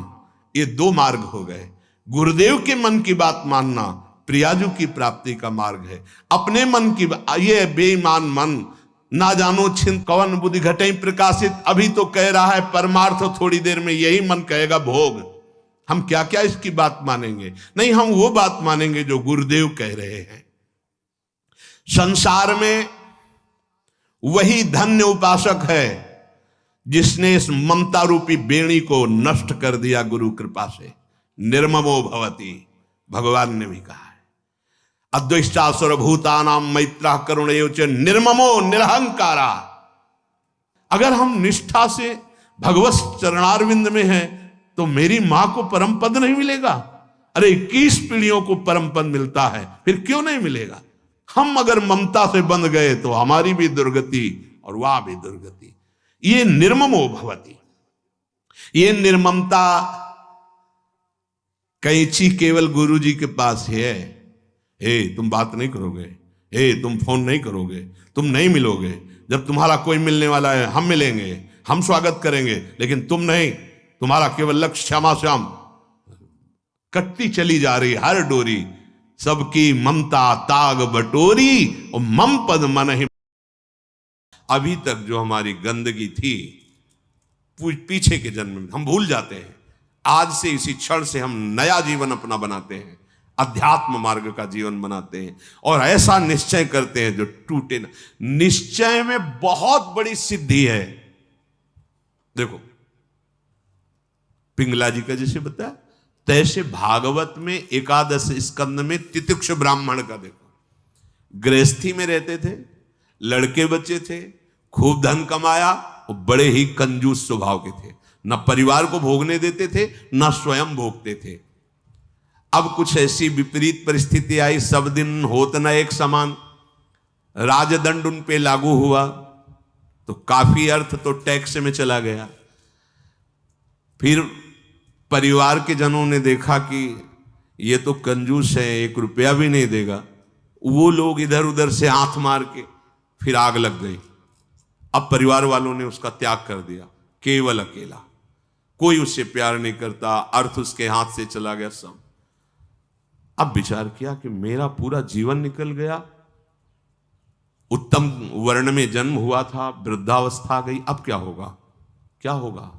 ये दो मार्ग हो गए। गुरुदेव के मन की बात मानना प्रियाजू की प्राप्ति का मार्ग है। अपने मन की, ये बेईमान मन, ना जानो छिन कवन बुद्धि घटे प्रकाशित, अभी तो कह रहा है परमार्थ, थोड़ी देर में यही मन कहेगा भोग। हम क्या क्या इसकी बात मानेंगे? नहीं, हम वो बात मानेंगे जो गुरुदेव कह रहे हैं। संसार में वही धन्य उपासक है जिसने इस ममता रूपी बेड़ी को नष्ट कर दिया गुरु कृपा से। निर्ममो भवति, भगवान ने भी कहा है। अद्वैष्टा सर्वभूतानां मैत्रः करुणैव च निर्ममो निरहंकारा। अगर हम निष्ठा से भगवत चरणारविंद में हैं तो मेरी मां को परम पद नहीं मिलेगा? अरे 21 पीढ़ियों को परम पद मिलता है, फिर क्यों नहीं मिलेगा? हम अगर ममता से बंध गए तो हमारी भी दुर्गति और वह भी दुर्गति। ये निर्ममो भवति। ये निर्ममता कैंची केवल गुरु जी के पास है। हे तुम बात नहीं करोगे, हे तुम फोन नहीं करोगे, तुम नहीं मिलोगे। जब तुम्हारा कोई मिलने वाला है हम मिलेंगे, हम स्वागत करेंगे, लेकिन तुम नहीं। तुम्हारा केवल लक्ष्य श्यामा श्याम। कटती चली जा रही हर डोरी, सबकी ममता ताग बटोरी और मम पद मन ही। अभी तक जो हमारी गंदगी थी पीछे के जन्म में हम भूल जाते हैं। आज से इसी क्षण से हम नया जीवन अपना बनाते हैं, अध्यात्म मार्ग का जीवन बनाते हैं और ऐसा निश्चय करते हैं जो टूटे ना। निश्चय में बहुत बड़ी सिद्धि है। देखो पिंगला जी का जैसे बताया, तैसे भागवत में एकादश स्कंद में तितिक्ष ब्राह्मण का देखो। गृहस्थी में रहते थे, लड़के बच्चे थे, खूब धन कमाया और बड़े ही कंजूस स्वभाव के थे। न परिवार को भोगने देते थे, न स्वयं भोगते थे। अब कुछ ऐसी विपरीत परिस्थिति आई, सब दिन होत न एक समान, राजदंड उन पे लागू हुआ तो काफी अर्थ तो टैक्स में चला गया। फिर परिवार के जनों ने देखा कि ये तो कंजूस है, 1 रुपया भी नहीं देगा। वो लोग इधर उधर से हाथ मार के फिर आग लग गई। अब परिवार वालों ने उसका त्याग कर दिया, केवल अकेला, कोई उससे प्यार नहीं करता, अर्थ उसके हाथ से चला गया सब। अब विचार किया कि मेरा पूरा जीवन निकल गया, उत्तम वर्ण में जन्म हुआ था, वृद्धावस्था आ गई, अब क्या होगा, क्या होगा?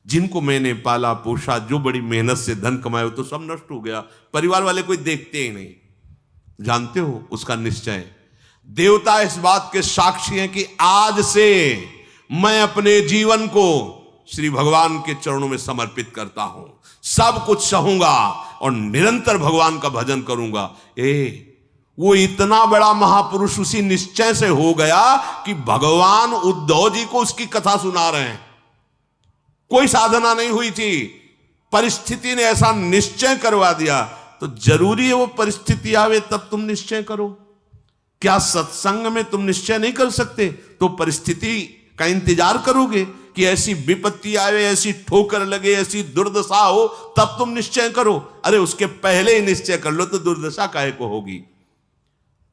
जिनको मैंने पाला पोषा, जो बड़ी मेहनत से धन कमाए, तो सब नष्ट हो गया। परिवार वाले कोई देखते ही नहीं। जानते हो उसका निश्चय, देवता इस बात के साक्षी हैं कि आज से मैं अपने जीवन को श्री भगवान के चरणों में समर्पित करता हूं, सब कुछ सहूंगा और निरंतर भगवान का भजन करूंगा। वो इतना बड़ा महापुरुष उसी निश्चय से हो गया कि भगवान उद्धव जी को उसकी कथा सुना रहे हैं। कोई साधना नहीं हुई थी, परिस्थिति ने ऐसा निश्चय करवा दिया। तो जरूरी है वो परिस्थिति आवे तब तुम निश्चय करो। क्या सत्संग में तुम निश्चय नहीं कर सकते? तो परिस्थिति का इंतजार करोगे कि ऐसी विपत्ति आवे, ऐसी ठोकर लगे, ऐसी दुर्दशा हो, तब तुम निश्चय करो? अरे उसके पहले ही निश्चय कर लो तो दुर्दशा काहे को होगी।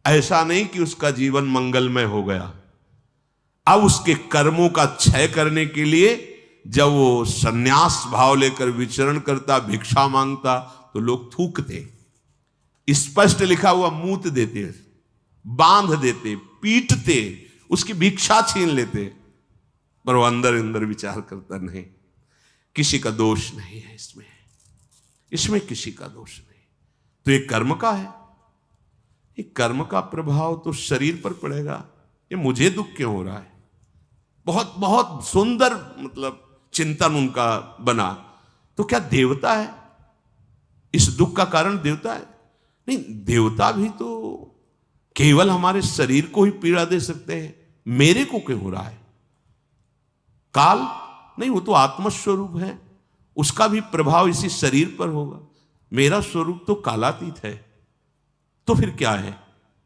ऐसा नहीं कि उसका जीवन मंगलमय हो गया। अब उसके कर्मों का क्षय करने के लिए जब वो संन्यास भाव लेकर विचरण करता, भिक्षा मांगता, तो लोग थूकते, स्पष्ट लिखा हुआ मूत देते, बांध देते, पीटते, उसकी भिक्षा छीन लेते। पर वो अंदर अंदर विचार करता, नहीं, किसी का दोष नहीं है इसमें किसी का दोष नहीं। तो ये कर्म का है, ये कर्म का प्रभाव तो शरीर पर पड़ेगा। ये मुझे दुख क्यों हो रहा है? बहुत बहुत सुंदर मतलब चिंतन उनका बना। तो क्या देवता है? इस दुख का कारण देवता है? नहीं, देवता भी तो केवल हमारे शरीर को ही पीड़ा दे सकते हैं। मेरे को क्यों हो रहा है? काल नहीं, वो तो आत्मस्वरूप है, उसका भी प्रभाव इसी शरीर पर होगा। मेरा स्वरूप तो कालातीत है। तो फिर क्या है?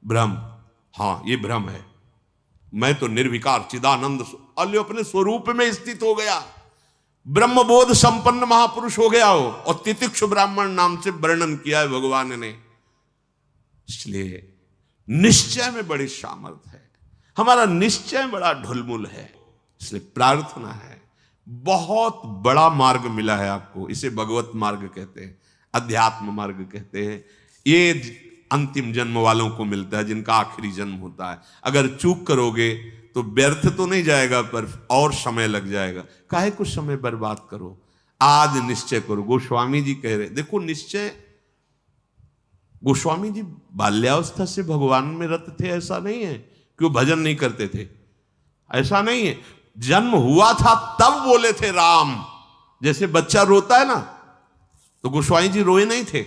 भ्रम। हां, ये भ्रम है। मैं तो निर्विकार चिदानंद अपने स्वरूप में स्थित हो गया, ब्रह्मबोध संपन्न महापुरुष हो गया हो। और तितिक्षु ब्राह्मण नाम से वर्णन किया है भगवान ने। इसलिए निश्चय में बड़ी सामर्थ्य है, हमारा निश्चय बड़ा ढुलमुल है। इसलिए प्रार्थना है, बहुत बड़ा मार्ग मिला है आपको, इसे भगवत मार्ग कहते हैं, अध्यात्म मार्ग कहते हैं। ये अंतिम जन्म वालों को मिलता है, जिनका आखिरी जन्म होता है। अगर चूक करोगे तो व्यर्थ तो नहीं जाएगा, पर और समय लग जाएगा। काहे कुछ समय बर्बाद करो, आज निश्चय करो। गोस्वामी जी कह रहे, देखो निश्चय, गोस्वामी जी बाल्यावस्था से भगवान में रत थे, ऐसा नहीं है कि वो भजन नहीं करते थे, ऐसा नहीं है। जन्म हुआ था तब बोले थे राम, जैसे बच्चा रोता है ना, तो गोस्वामी जी रोए नहीं थे,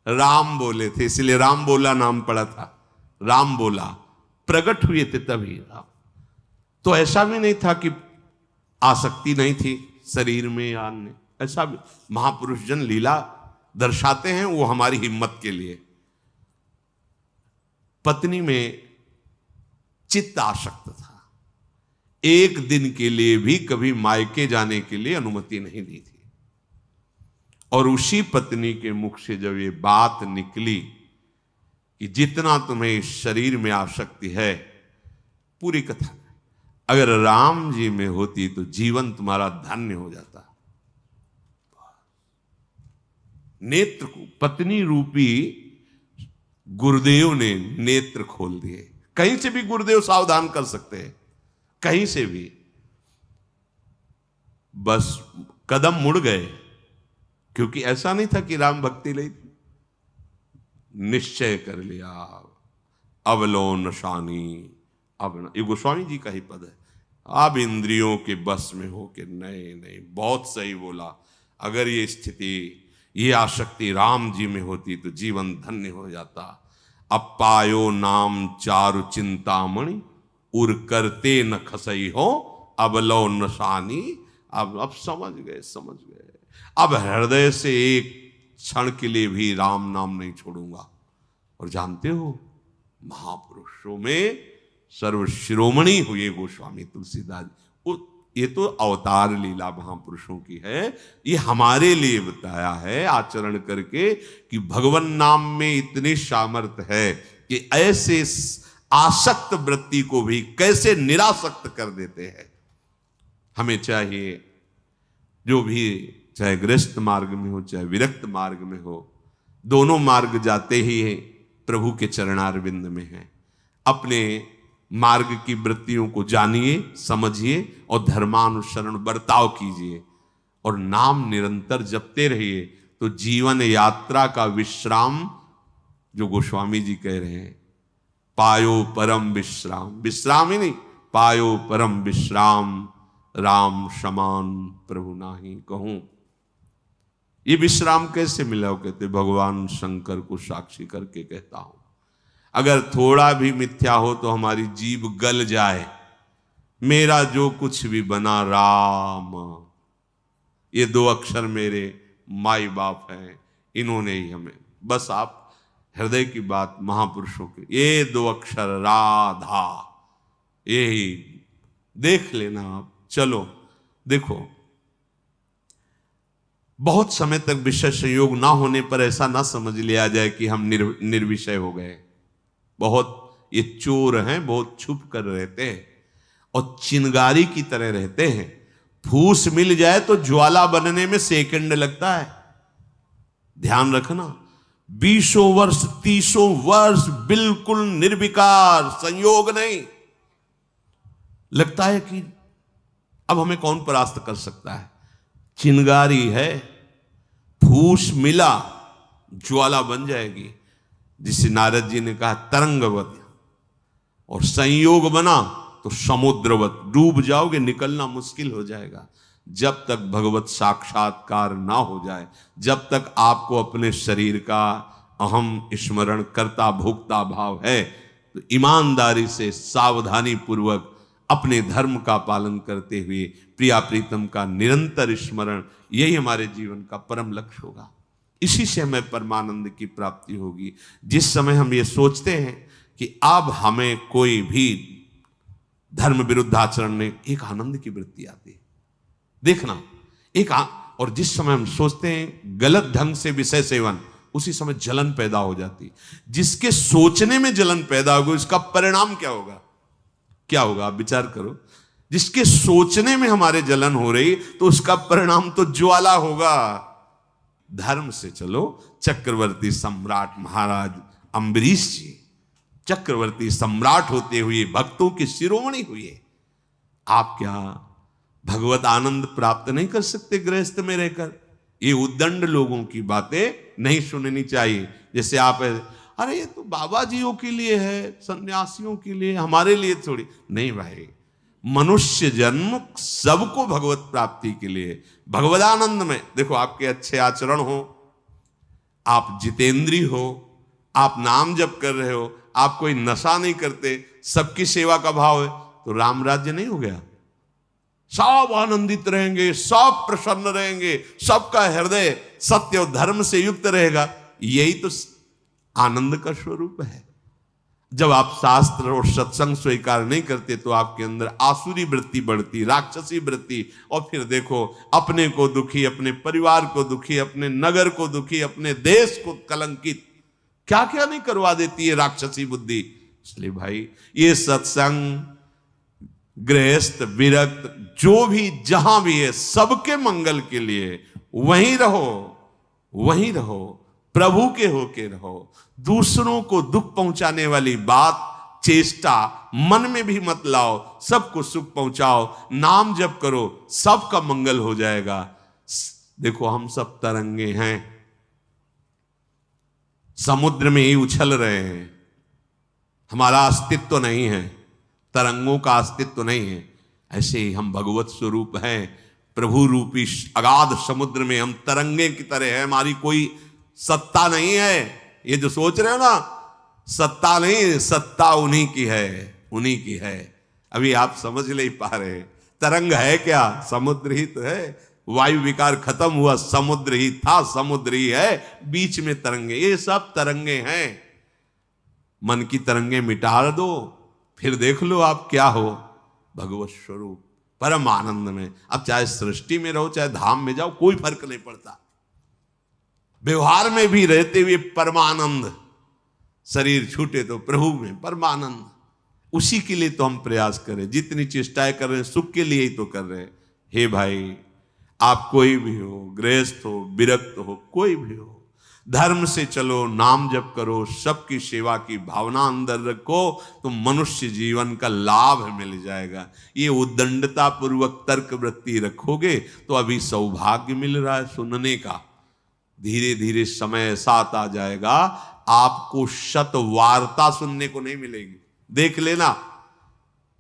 राम बोले थे, इसलिए राम बोला नाम पड़ा था। राम बोला, प्रकट हुए थे तभी राम। तो ऐसा भी नहीं था कि आसक्ति नहीं थी शरीर में या अन्य, ऐसा भी महापुरुष जन लीला दर्शाते हैं, वो हमारी हिम्मत के लिए। पत्नी में चित्त आसक्त था, एक दिन के लिए भी कभी मायके जाने के लिए अनुमति नहीं दी थी। और उसी पत्नी के मुख से जब ये बात निकली कि जितना तुम्हें इस शरीर में आसक्ति है, पूरी कथा अगर राम जी में होती तो जीवन तुम्हारा धन्य हो जाता। नेत्र को पत्नी रूपी गुरुदेव ने नेत्र खोल दिए। कहीं से भी गुरुदेव सावधान कर सकते हैं, कहीं से भी, बस कदम मुड़ गए। क्योंकि ऐसा नहीं था कि राम भक्ति ली, निश्चय कर लिया, अवलोन शानी। अब ये गोस्वामी जी का ही पद है, अब इंद्रियों के बस में हो के, नहीं नहीं, बहुत सही बोला। अगर ये स्थिति, ये आसक्ति राम जी में होती तो जीवन धन्य हो जाता। अब पायो नाम चारु चिंतामणि, उर करते न खसई हो, अवलो नशानी। अब समझ गए, समझ गए। अब हृदय से एक क्षण के लिए भी राम नाम नहीं छोड़ूंगा। और जानते हो, महापुरुषों में सर्वशिरोमणि हुए गोस्वामी तुलसीदास। ये तो अवतार लीला महापुरुषों की है, ये हमारे लिए बताया है आचरण करके कि भगवान नाम में इतनी सामर्थ्य है कि ऐसे आसक्त वृत्ति को भी कैसे निरासक्त कर देते हैं। हमें चाहिए जो भी, चाहे गृहस्थ मार्ग में हो चाहे विरक्त मार्ग में हो, दोनों मार्ग जाते ही प्रभु के चरणारविंद में हैं। अपने मार्ग की वृत्तियों को जानिए, समझिए और धर्मानुसरण बर्ताव कीजिए और नाम निरंतर जपते रहिए। तो जीवन यात्रा का विश्राम, जो गोस्वामी जी कह रहे हैं, पायो परम विश्राम, विश्राम ही नहीं, पायो परम विश्राम, राम समान प्रभु नाही कहूं। ये विश्राम कैसे मिला? वो कहते भगवान शंकर को साक्षी करके कहता हूं। अगर थोड़ा भी मिथ्या हो तो हमारी जीभ गल जाए, मेरा जो कुछ भी बना राम, ये 2 अक्षर मेरे माई बाप हैं, इन्होंने ही हमें, बस आप हृदय की बात महापुरुषों के, ये 2 अक्षर राधा, यही देख लेना आप। चलो देखो, बहुत समय तक विषय संयोग ना होने पर ऐसा ना समझ लिया जाए कि हम निर्विषय हो गए। बहुत ये चोर हैं, बहुत छुप कर रहते हैं और चिंगारी की तरह रहते हैं। फूस मिल जाए तो ज्वाला बनने में सेकंड लगता है। ध्यान रखना, 20 वर्ष 30 वर्ष बिल्कुल निर्विकार, संयोग नहीं। लगता है कि अब हमें कौन परास्त कर सकता है। चिंगारी है, फूस मिला ज्वाला बन जाएगी, जिसे नारद जी ने कहा तरंगवत, और संयोग बना तो समुद्रवत, डूब जाओगे, निकलना मुश्किल हो जाएगा। जब तक भगवत साक्षात्कार ना हो जाए, जब तक आपको अपने शरीर का अहम स्मरण करता भोक्ता भाव है, तो ईमानदारी से सावधानी पूर्वक अपने धर्म का पालन करते हुए प्रिया प्रीतम का निरंतर स्मरण, यही हमारे जीवन का परम लक्ष्य होगा। इसी से हमें परमानंद की प्राप्ति होगी। जिस समय हम ये सोचते हैं कि अब हमें कोई भी धर्म विरुद्ध आचरण नहीं, एक आनंद की वृत्ति आती है। देखना, और जिस समय हम सोचते हैं गलत ढंग से विषय सेवन, उसी समय जलन पैदा हो जाती। जिसके सोचने में जलन पैदा होगी, उसका परिणाम क्या होगा? क्या होगा आप विचार करो। जिसके सोचने में हमारे जलन हो रही, तो उसका परिणाम तो ज्वाला होगा। धर्म से चलो। चक्रवर्ती सम्राट महाराज अम्बरीश जी चक्रवर्ती सम्राट होते हुए भक्तों के शिरोमणि हुए। आप क्या भगवत आनंद प्राप्त नहीं कर सकते गृहस्थ में रहकर? ये उद्दंड लोगों की बातें नहीं सुननी चाहिए। जैसे आप, अरे ये तो बाबा जियों के लिए है, सन्यासियों के लिए, हमारे लिए थोड़ी नहीं। भाई, मनुष्य जन्म सबको भगवत प्राप्ति के लिए, भगवदानंद में। देखो, आपके अच्छे आचरण हो, आप जितेंद्री हो, आप नाम जप कर रहे हो, आप कोई नशा नहीं करते, सबकी सेवा का भाव है, तो राम राज्य नहीं हो गया? सब आनंदित रहेंगे, सब प्रसन्न रहेंगे, सबका हृदय सत्य और धर्म से युक्त रहेगा। यही तो आनंद का स्वरूप है। जब आप शास्त्र और सत्संग स्वीकार नहीं करते, तो आपके अंदर आसुरी वृत्ति बढ़ती, राक्षसी वृत्ति, और फिर देखो अपने को दुखी, अपने परिवार को दुखी, अपने नगर को दुखी, अपने देश को कलंकित, क्या क्या नहीं करवा देती है राक्षसी बुद्धि। इसलिए भाई, ये सत्संग, गृहस्थ, विरक्त, जो भी जहां भी है, सबके मंगल के लिए वहीं रहो, वहीं रहो, प्रभु के होके रहो। दूसरों को दुख पहुंचाने वाली बात, चेष्टा मन में भी मत लाओ। सबको सुख पहुंचाओ, नाम जप करो, सबका मंगल हो जाएगा। देखो, हम सब तरंगे हैं, समुद्र में ही उछल रहे हैं, हमारा अस्तित्व नहीं है, तरंगों का अस्तित्व नहीं है। ऐसे ही हम भगवत स्वरूप हैं, प्रभु रूपी अगाध समुद्र में हम तरंगे की तरह है। हमारी कोई सत्ता नहीं है। ये जो सोच रहे हो ना, सत्ता नहीं, सत्ता उन्हीं की है, उन्हीं की है। अभी आप समझ नहीं पा रहे। तरंग है क्या? समुद्र ही तो है। वायु विकार खत्म हुआ, समुद्र ही था, समुद्र ही है, बीच में तरंगे, ये सब तरंगे हैं। मन की तरंगे मिटा दो, फिर देख लो आप क्या हो, भगवत स्वरूप परम आनंद में। अब चाहे सृष्टि में रहो चाहे धाम में जाओ, कोई फर्क नहीं पड़ता। व्यवहार में भी रहते हुए परमानंद, शरीर छूटे तो प्रभु में परमानंद। उसी के लिए तो हम प्रयास करें, जितनी चेष्टाएं कर रहे हैं सुख के लिए ही तो कर रहे हैं। हे भाई, आप कोई भी हो, गृहस्थ हो, विरक्त हो, कोई भी हो, धर्म से चलो, नाम जप करो, सबकी सेवा की भावना अंदर रखो, तो मनुष्य जीवन का लाभ मिल जाएगा। ये उद्दंडता पूर्वक तर्क वृत्ति रखोगे तो अभी सौभाग्य मिल रहा है सुनने का, धीरे धीरे समय ऐसा आ जाएगा आपको सतवार्ता सुनने को नहीं मिलेगी। देख लेना,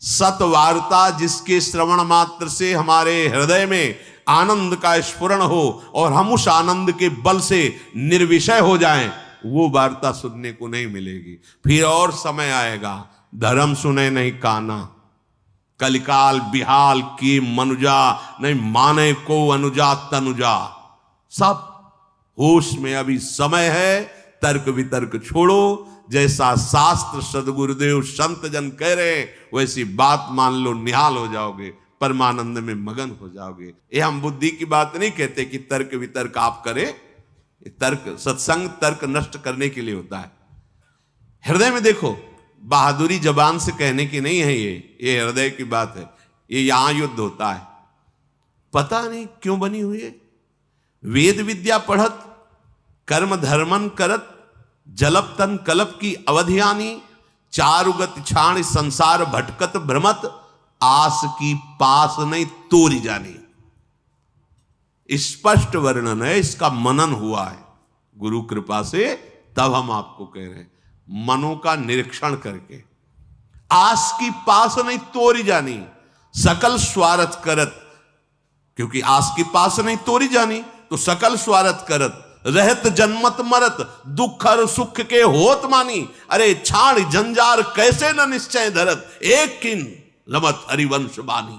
सतवार्ता जिसके श्रवण मात्र से हमारे हृदय में आनंद का स्फुरण हो और हम उस आनंद के बल से निर्विषय हो जाएं, वो वार्ता सुनने को नहीं मिलेगी। फिर और समय आएगा, धर्म सुने नहीं काना, कलिकाल बिहाल की मनुजा, नहीं माने को अनुजा तनुजा। सब होश में अभी समय है, तर्क वितर्क छोड़ो, जैसा शास्त्र सदगुरुदेव संत जन कह रहे वैसी बात मान लो, निहाल हो जाओगे, परमानंद में मगन हो जाओगे। ये हम बुद्धि की बात नहीं कहते कि तर्क वितर्क आप करें, तर्क सत्संग तर्क नष्ट करने के लिए होता है। हृदय में देखो, बहादुरी जबान से कहने की नहीं है, ये हृदय की बात है। ये यहां युद्ध होता है, पता नहीं क्यों बनी हुई है। वेद विद्या पढ़त, कर्म धर्मन करत, जलप तन कलप की अवधियानी, चारुगत छाण संसार भटकत भ्रमत, आस की पास नहीं तोरी जानी। स्पष्ट वर्णन है, इसका मनन हुआ है गुरु कृपा से, तब हम आपको कह रहे हैं, मनों का निरीक्षण करके। आस की पास नहीं तोरी जानी, सकल स्वार्थ करत, क्योंकि आस की पास नहीं तोरी जानी तो सकल स्वार्थ करत, रहत जन्मत मरत, दुख और सुख के होत मानी। अरे छाड़ जंजार कैसे न निश्चय धरत, एक किन रमत हरिवंश बानी।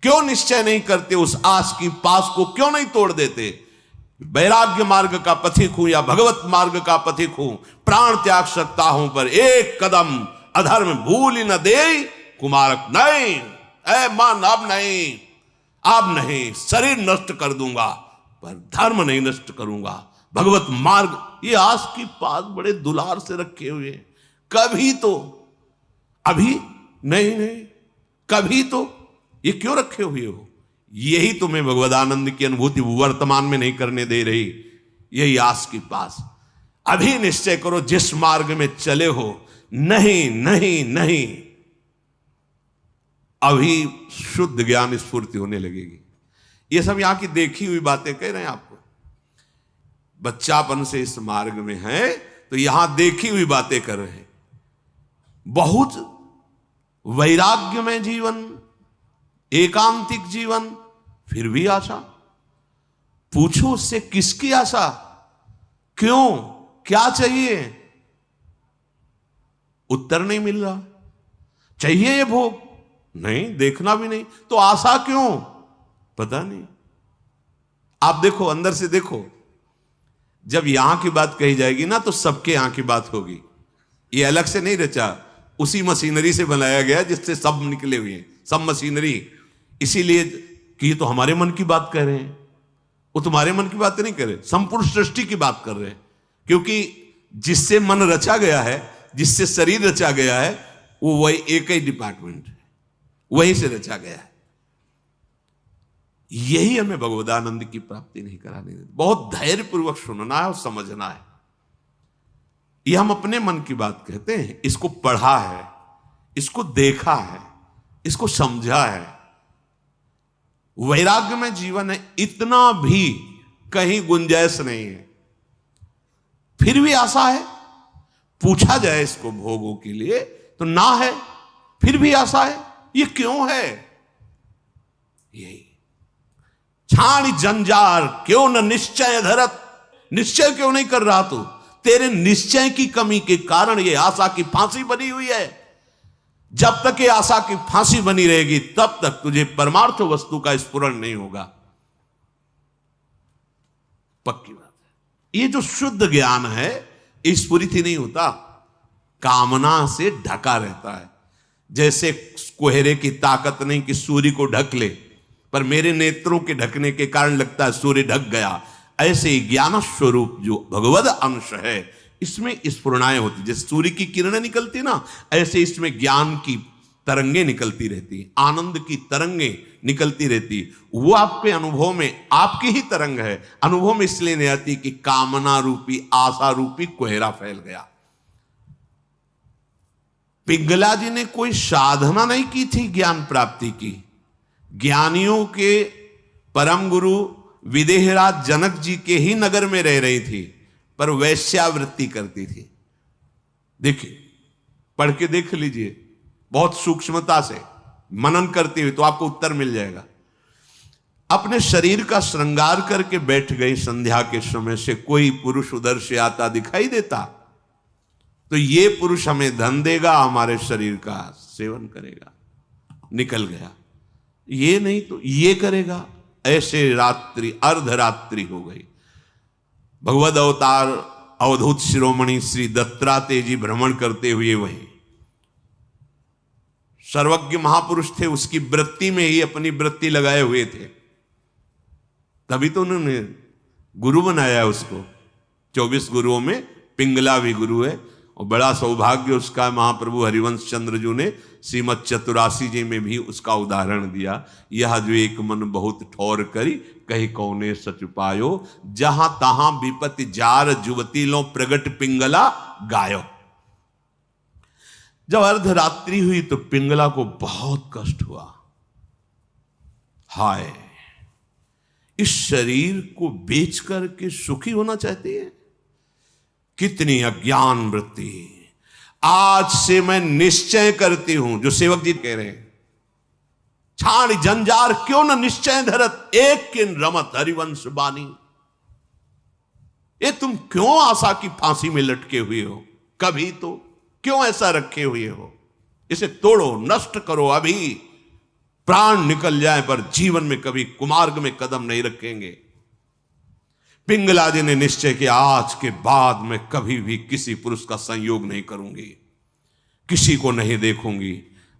क्यों निश्चय नहीं करते, उस आस की पास को क्यों नहीं तोड़ देते? वैराग्य मार्ग का पथिक हूं या भगवत मार्ग का पथिक हूं, प्राण त्याग सकता हूं पर एक कदम अधर्म भूल न दे कुमारक नहीं। ऐ मन अब नहीं, अब नहीं, शरीर नष्ट कर दूंगा पर धर्म नहीं नष्ट करूंगा, भगवत मार्ग। ये आस की पास बड़े दुलार से रखे हुए हैं। कभी तो, अभी नहीं नहीं, कभी तो, ये क्यों रखे हुए हो? यही तुम्हें भगवदानंद की अनुभूति वर्तमान में नहीं करने दे रही, यही आस की पास। अभी निश्चय करो जिस मार्ग में चले हो, नहीं नहीं नहीं, अभी शुद्ध ज्ञान स्फूर्ति होने लगेगी। ये सब यहां की देखी हुई बातें कह रहे हैं आपको। बच्चापन से इस मार्ग में है तो यहां देखी हुई बातें कर रहे हैं। बहुत वैराग्य में जीवन, एकांतिक जीवन, फिर भी आशा। पूछो उससे किसकी आशा, क्यों, क्या चाहिए? उत्तर नहीं मिल रहा। चाहिए ये भोग? नहीं, देखना भी नहीं, तो आशा क्यों? पता नहीं। आप देखो, अंदर से देखो, जब यहां की बात कही जाएगी ना तो सबके यहां की बात होगी। ये अलग से नहीं रचा, उसी मशीनरी से बनाया गया जिससे सब निकले हुए हैं, सब मशीनरी। इसीलिए कि ये तो हमारे मन की बात कर रहे हैं, वो तुम्हारे मन की बात नहीं कर रहे, संपूर्ण सृष्टि की बात कर रहे हैं। क्योंकि जिससे मन रचा गया है, जिससे शरीर रचा गया है, वो वही एक ही डिपार्टमेंट है, वहीं से रचा गया है। यही हमें भगवदानंद की प्राप्ति नहीं कराने देती। बहुत धैर्यपूर्वक सुनना है और समझना है। ये हम अपने मन की बात कहते हैं, इसको पढ़ा है, इसको देखा है, इसको समझा है। वैराग्य में जीवन है, इतना भी कहीं गुंजाइश नहीं है। फिर भी आशा है, पूछा जाए इसको भोगों के लिए तो ना है, फिर भी आशा है। ये क्यों है? यही छाणी जंजार क्यों न निश्चय धरत, निश्चय क्यों नहीं कर रहा तू? तेरे निश्चय की कमी के कारण ये आशा की फांसी बनी हुई है। जब तक ये आशा की फांसी बनी रहेगी तब तक तुझे परमार्थ वस्तु का स्फुरण नहीं होगा। पक्की बात है। ये जो शुद्ध ज्ञान है स्फुरित ही नहीं होता, कामना से ढका रहता है। जैसे कोहरे की ताकत नहीं कि सूर्य को ढक ले, पर मेरे नेत्रों के ढकने के कारण लगता है सूर्य ढक गया। ऐसे ही ज्ञान स्वरूप जो भगवद अंश है इसमें स्फुरणाएं होती, जैसे सूर्य की किरणें निकलती ना, ऐसे इसमें ज्ञान की तरंगे निकलती रहती, आनंद की तरंगे निकलती रहती। वो आपके अनुभव में आपकी ही तरंग है, अनुभव में इसलिए नहीं आती कि कामना रूपी आशा रूपी कोहरा फैल गया। पिंगला जी ने कोई साधना नहीं की थी ज्ञान प्राप्ति की। ज्ञानियों के परम गुरु विदेहराज जनक जी के ही नगर में रह रही थी, पर वैश्यावृत्ति करती थी। देखिए, पढ़ के देख लीजिए, बहुत सूक्ष्मता से मनन करते हुए तो आपको उत्तर मिल जाएगा। अपने शरीर का श्रृंगार करके बैठ गई। संध्या के समय से कोई पुरुष उधर से आता दिखाई देता तो ये पुरुष हमें धन देगा, हमारे शरीर का सेवन करेगा, निकल गया। ये नहीं तो ये करेगा। ऐसे रात्रि अर्धरात्रि हो गई। भगवद अवतार अवधूत शिरोमणि श्री दत्तात्रेय जी भ्रमण करते हुए वहीं सर्वज्ञ महापुरुष थे, उसकी वृत्ति में ही अपनी वृत्ति लगाए हुए थे, तभी तो उन्होंने गुरु बनाया उसको। 24 गुरुओं में पिंगला भी गुरु है, और बड़ा सौभाग्य उसका महाप्रभु हरिवंश चंद्र जी ने श्रीमद चतुरासी जी में भी उसका उदाहरण दिया। यह जो एक मन बहुत ठौर करी, कही कौने सच पायो, जहां तहां विपत्ति जार जुवती लो प्रगट पिंगला गायो। जब अर्धरात्रि हुई तो पिंगला को बहुत कष्ट हुआ। हाय, इस शरीर को बेच करके सुखी होना चाहती है, कितनी अज्ञान वृत्ति। आज से मैं निश्चय करती हूं, जो सेवक जी कह रहे हैं, छाड़ जंजार क्यों न निश्चय धरत, एक किन रमत हरिवंश बानी। ये तुम क्यों आशा की फांसी में लटके हुए हो? कभी तो क्यों ऐसा रखे हुए हो? इसे तोड़ो, नष्ट करो, अभी प्राण निकल जाए पर जीवन में कभी कुमार्ग में कदम नहीं रखेंगे। पिंगला जी ने निश्चय किया, आज के बाद मैं कभी भी किसी पुरुष का संयोग नहीं करूंगी, किसी को नहीं देखूंगी।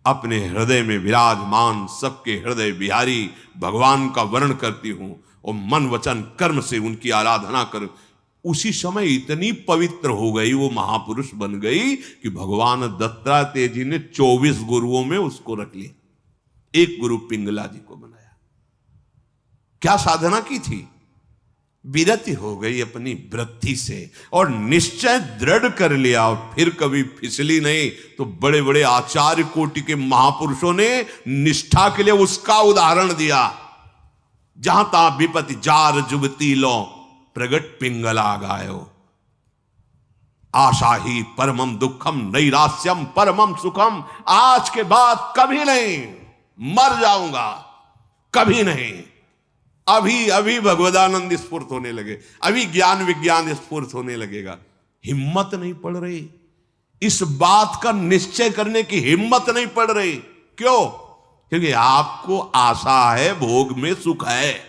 अपने हृदय में विराजमान सबके हृदय बिहारी भगवान का वर्ण करती हूं और मन वचन कर्म से उनकी आराधना कर। उसी समय इतनी पवित्र हो गई, वो महापुरुष बन गई कि भगवान दत्तात्रेय जी ने 24 गुरुओं में उसको रख लिया, एक गुरु पिंगला जी को बनाया। क्या साधना की थी? विरति हो गई अपनी वृत्ति से और निश्चय दृढ़ कर लिया, और फिर कभी फिसली नहीं। तो बड़े बड़े आचार्य कोटि के महापुरुषों ने निष्ठा के लिए उसका उदाहरण दिया। जहां तहां विपत्ति जार जुगती लो प्रगट पिंगला गायो, आशा ही परमम दुखम नैरास्यम परमम सुखम। आज के बाद कभी नहीं, मर जाऊंगा कभी नहीं। अभी अभी भगवदानंद स्फूर्त होने लगे, अभी ज्ञान विज्ञान स्फूर्त होने लगेगा। हिम्मत नहीं पड़ रही, इस बात का निश्चय करने की हिम्मत नहीं पड़ रही। क्यों? क्योंकि आपको आशा है, भोग में सुख है।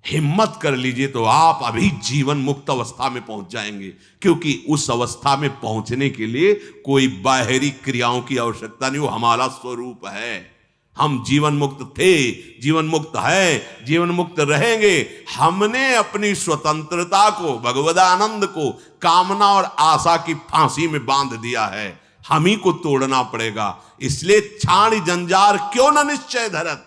हिम्मत कर लीजिए तो आप अभी जीवन मुक्त अवस्था में पहुंच जाएंगे, क्योंकि उस अवस्था में पहुंचने के लिए कोई बाहरी क्रियाओं की आवश्यकता नहीं, वो हमारा स्वरूप है। हम जीवन मुक्त थे, जीवन मुक्त है, जीवन मुक्त रहेंगे। हमने अपनी स्वतंत्रता को, भगवदानंद को कामना और आशा की फांसी में बांध दिया है, हम ही को तोड़ना पड़ेगा। इसलिए छाणी जंजार क्यों न निश्चय धरत,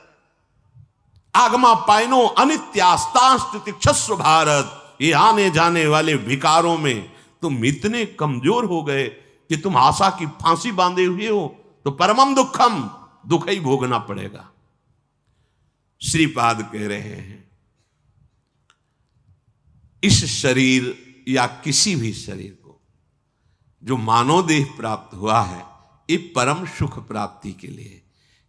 आगमा पाइनो अनित्यास्तास्तिक्षस्व भारत। ये आने जाने वाले विकारों में तुम इतने कमजोर हो गए कि तुम आशा की फांसी बांधे हुए हो, तो परमम दुखम, दुख ही भोगना पड़ेगा। श्रीपाद कह रहे हैं, इस शरीर या किसी भी शरीर को जो मानव देह प्राप्त हुआ है, ये परम सुख प्राप्ति के लिए।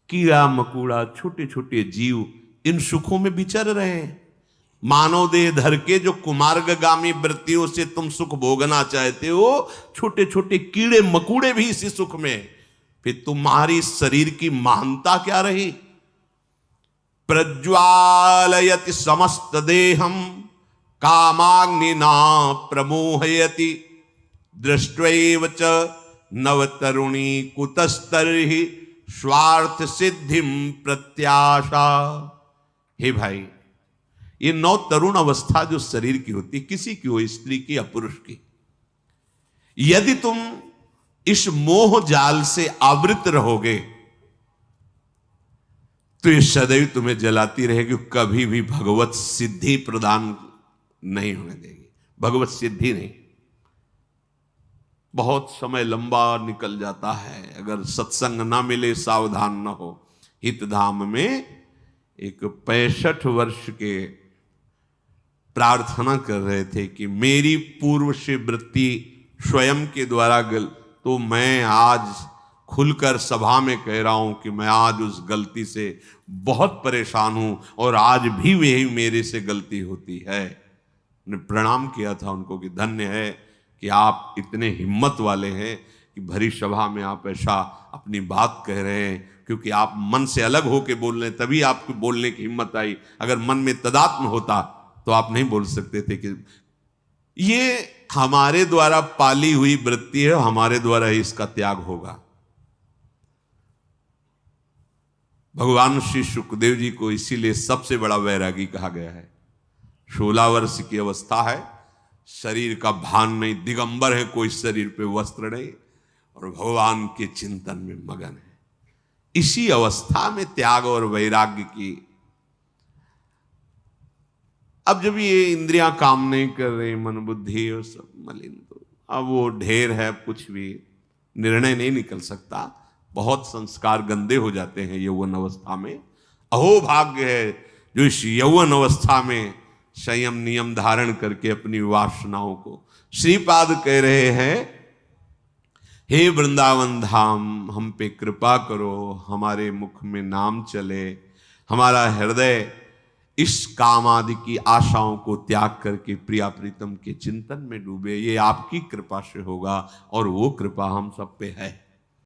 कीड़ा मकोड़ा छोटे छोटे जीव इन सुखों में विचर रहे हैं। मानव देह धर के जो कुमार्गगामी वृत्तियों से तुम सुख भोगना चाहते हो, छोटे छोटे कीड़े मकोड़े भी इसी सुख में। फिर तुम्हारी शरीर की महानता क्या रही? प्रज्वालयति समस्त देहम कामाग्निना प्रमोहयति दृष्ट्वैव च नवतरुणी कुतस्तर्हि स्वार्थ सिद्धिम प्रत्याशा। हे भाई, ये नौ तरुण अवस्था जो शरीर की होती है, किसी की हो, स्त्री की या पुरुष की, यदि तुम इस मोह जाल से आवृत रहोगे तो ये सदैव तुम्हें जलाती रहेगी, कभी भी भगवत सिद्धि प्रदान नहीं होने देगी। भगवत सिद्धि नहीं। बहुत समय लंबा निकल जाता है अगर सत्संग ना मिले, सावधान ना हो। हितधाम में एक 65 वर्ष के प्रार्थना कर रहे थे कि मेरी पूर्व से वृत्ति स्वयं के द्वारा तो मैं आज खुलकर सभा में कह रहा हूं कि मैं आज उस गलती से बहुत परेशान हूं और आज भी वही मेरे से गलती होती है। मैंने प्रणाम किया था उनको कि धन्य है कि आप इतने हिम्मत वाले हैं कि भरी सभा में आप ऐसा अपनी बात कह रहे हैं, क्योंकि आप मन से अलग होकर बोल रहे हैं, तभी आपको बोलने की हिम्मत आई। अगर मन में तदात्म होता तो आप नहीं बोल सकते थे। कि ये हमारे द्वारा पाली हुई वृत्ति है, हमारे द्वारा ही इसका त्याग होगा। भगवान श्री सुखदेव जी को इसीलिए सबसे बड़ा वैरागी कहा गया है। 16 वर्ष की अवस्था है, शरीर का भान नहीं, दिगंबर है, कोई शरीर पे वस्त्र नहीं, और भगवान के चिंतन में मगन है। इसी अवस्था में त्याग और वैराग्य की। अब जब ये इंद्रियां काम नहीं कर रही, मन बुद्धि और सब मलिन, तो अब वो ढेर है, कुछ भी निर्णय नहीं निकल सकता। बहुत संस्कार गंदे हो जाते हैं यौवन अवस्था में। अहो भाग्य है जो इस यौवन अवस्था में संयम नियम धारण करके अपनी वासनाओं को। श्रीपाद कह रहे हैं, हे वृंदावन धाम, हम पे कृपा करो, हमारे मुख में नाम चले, हमारा हृदय इस काम आदि की आशाओं को त्याग करके प्रिया प्रीतम के चिंतन में डूबे। ये आपकी कृपा से होगा और वो कृपा हम सब पे है।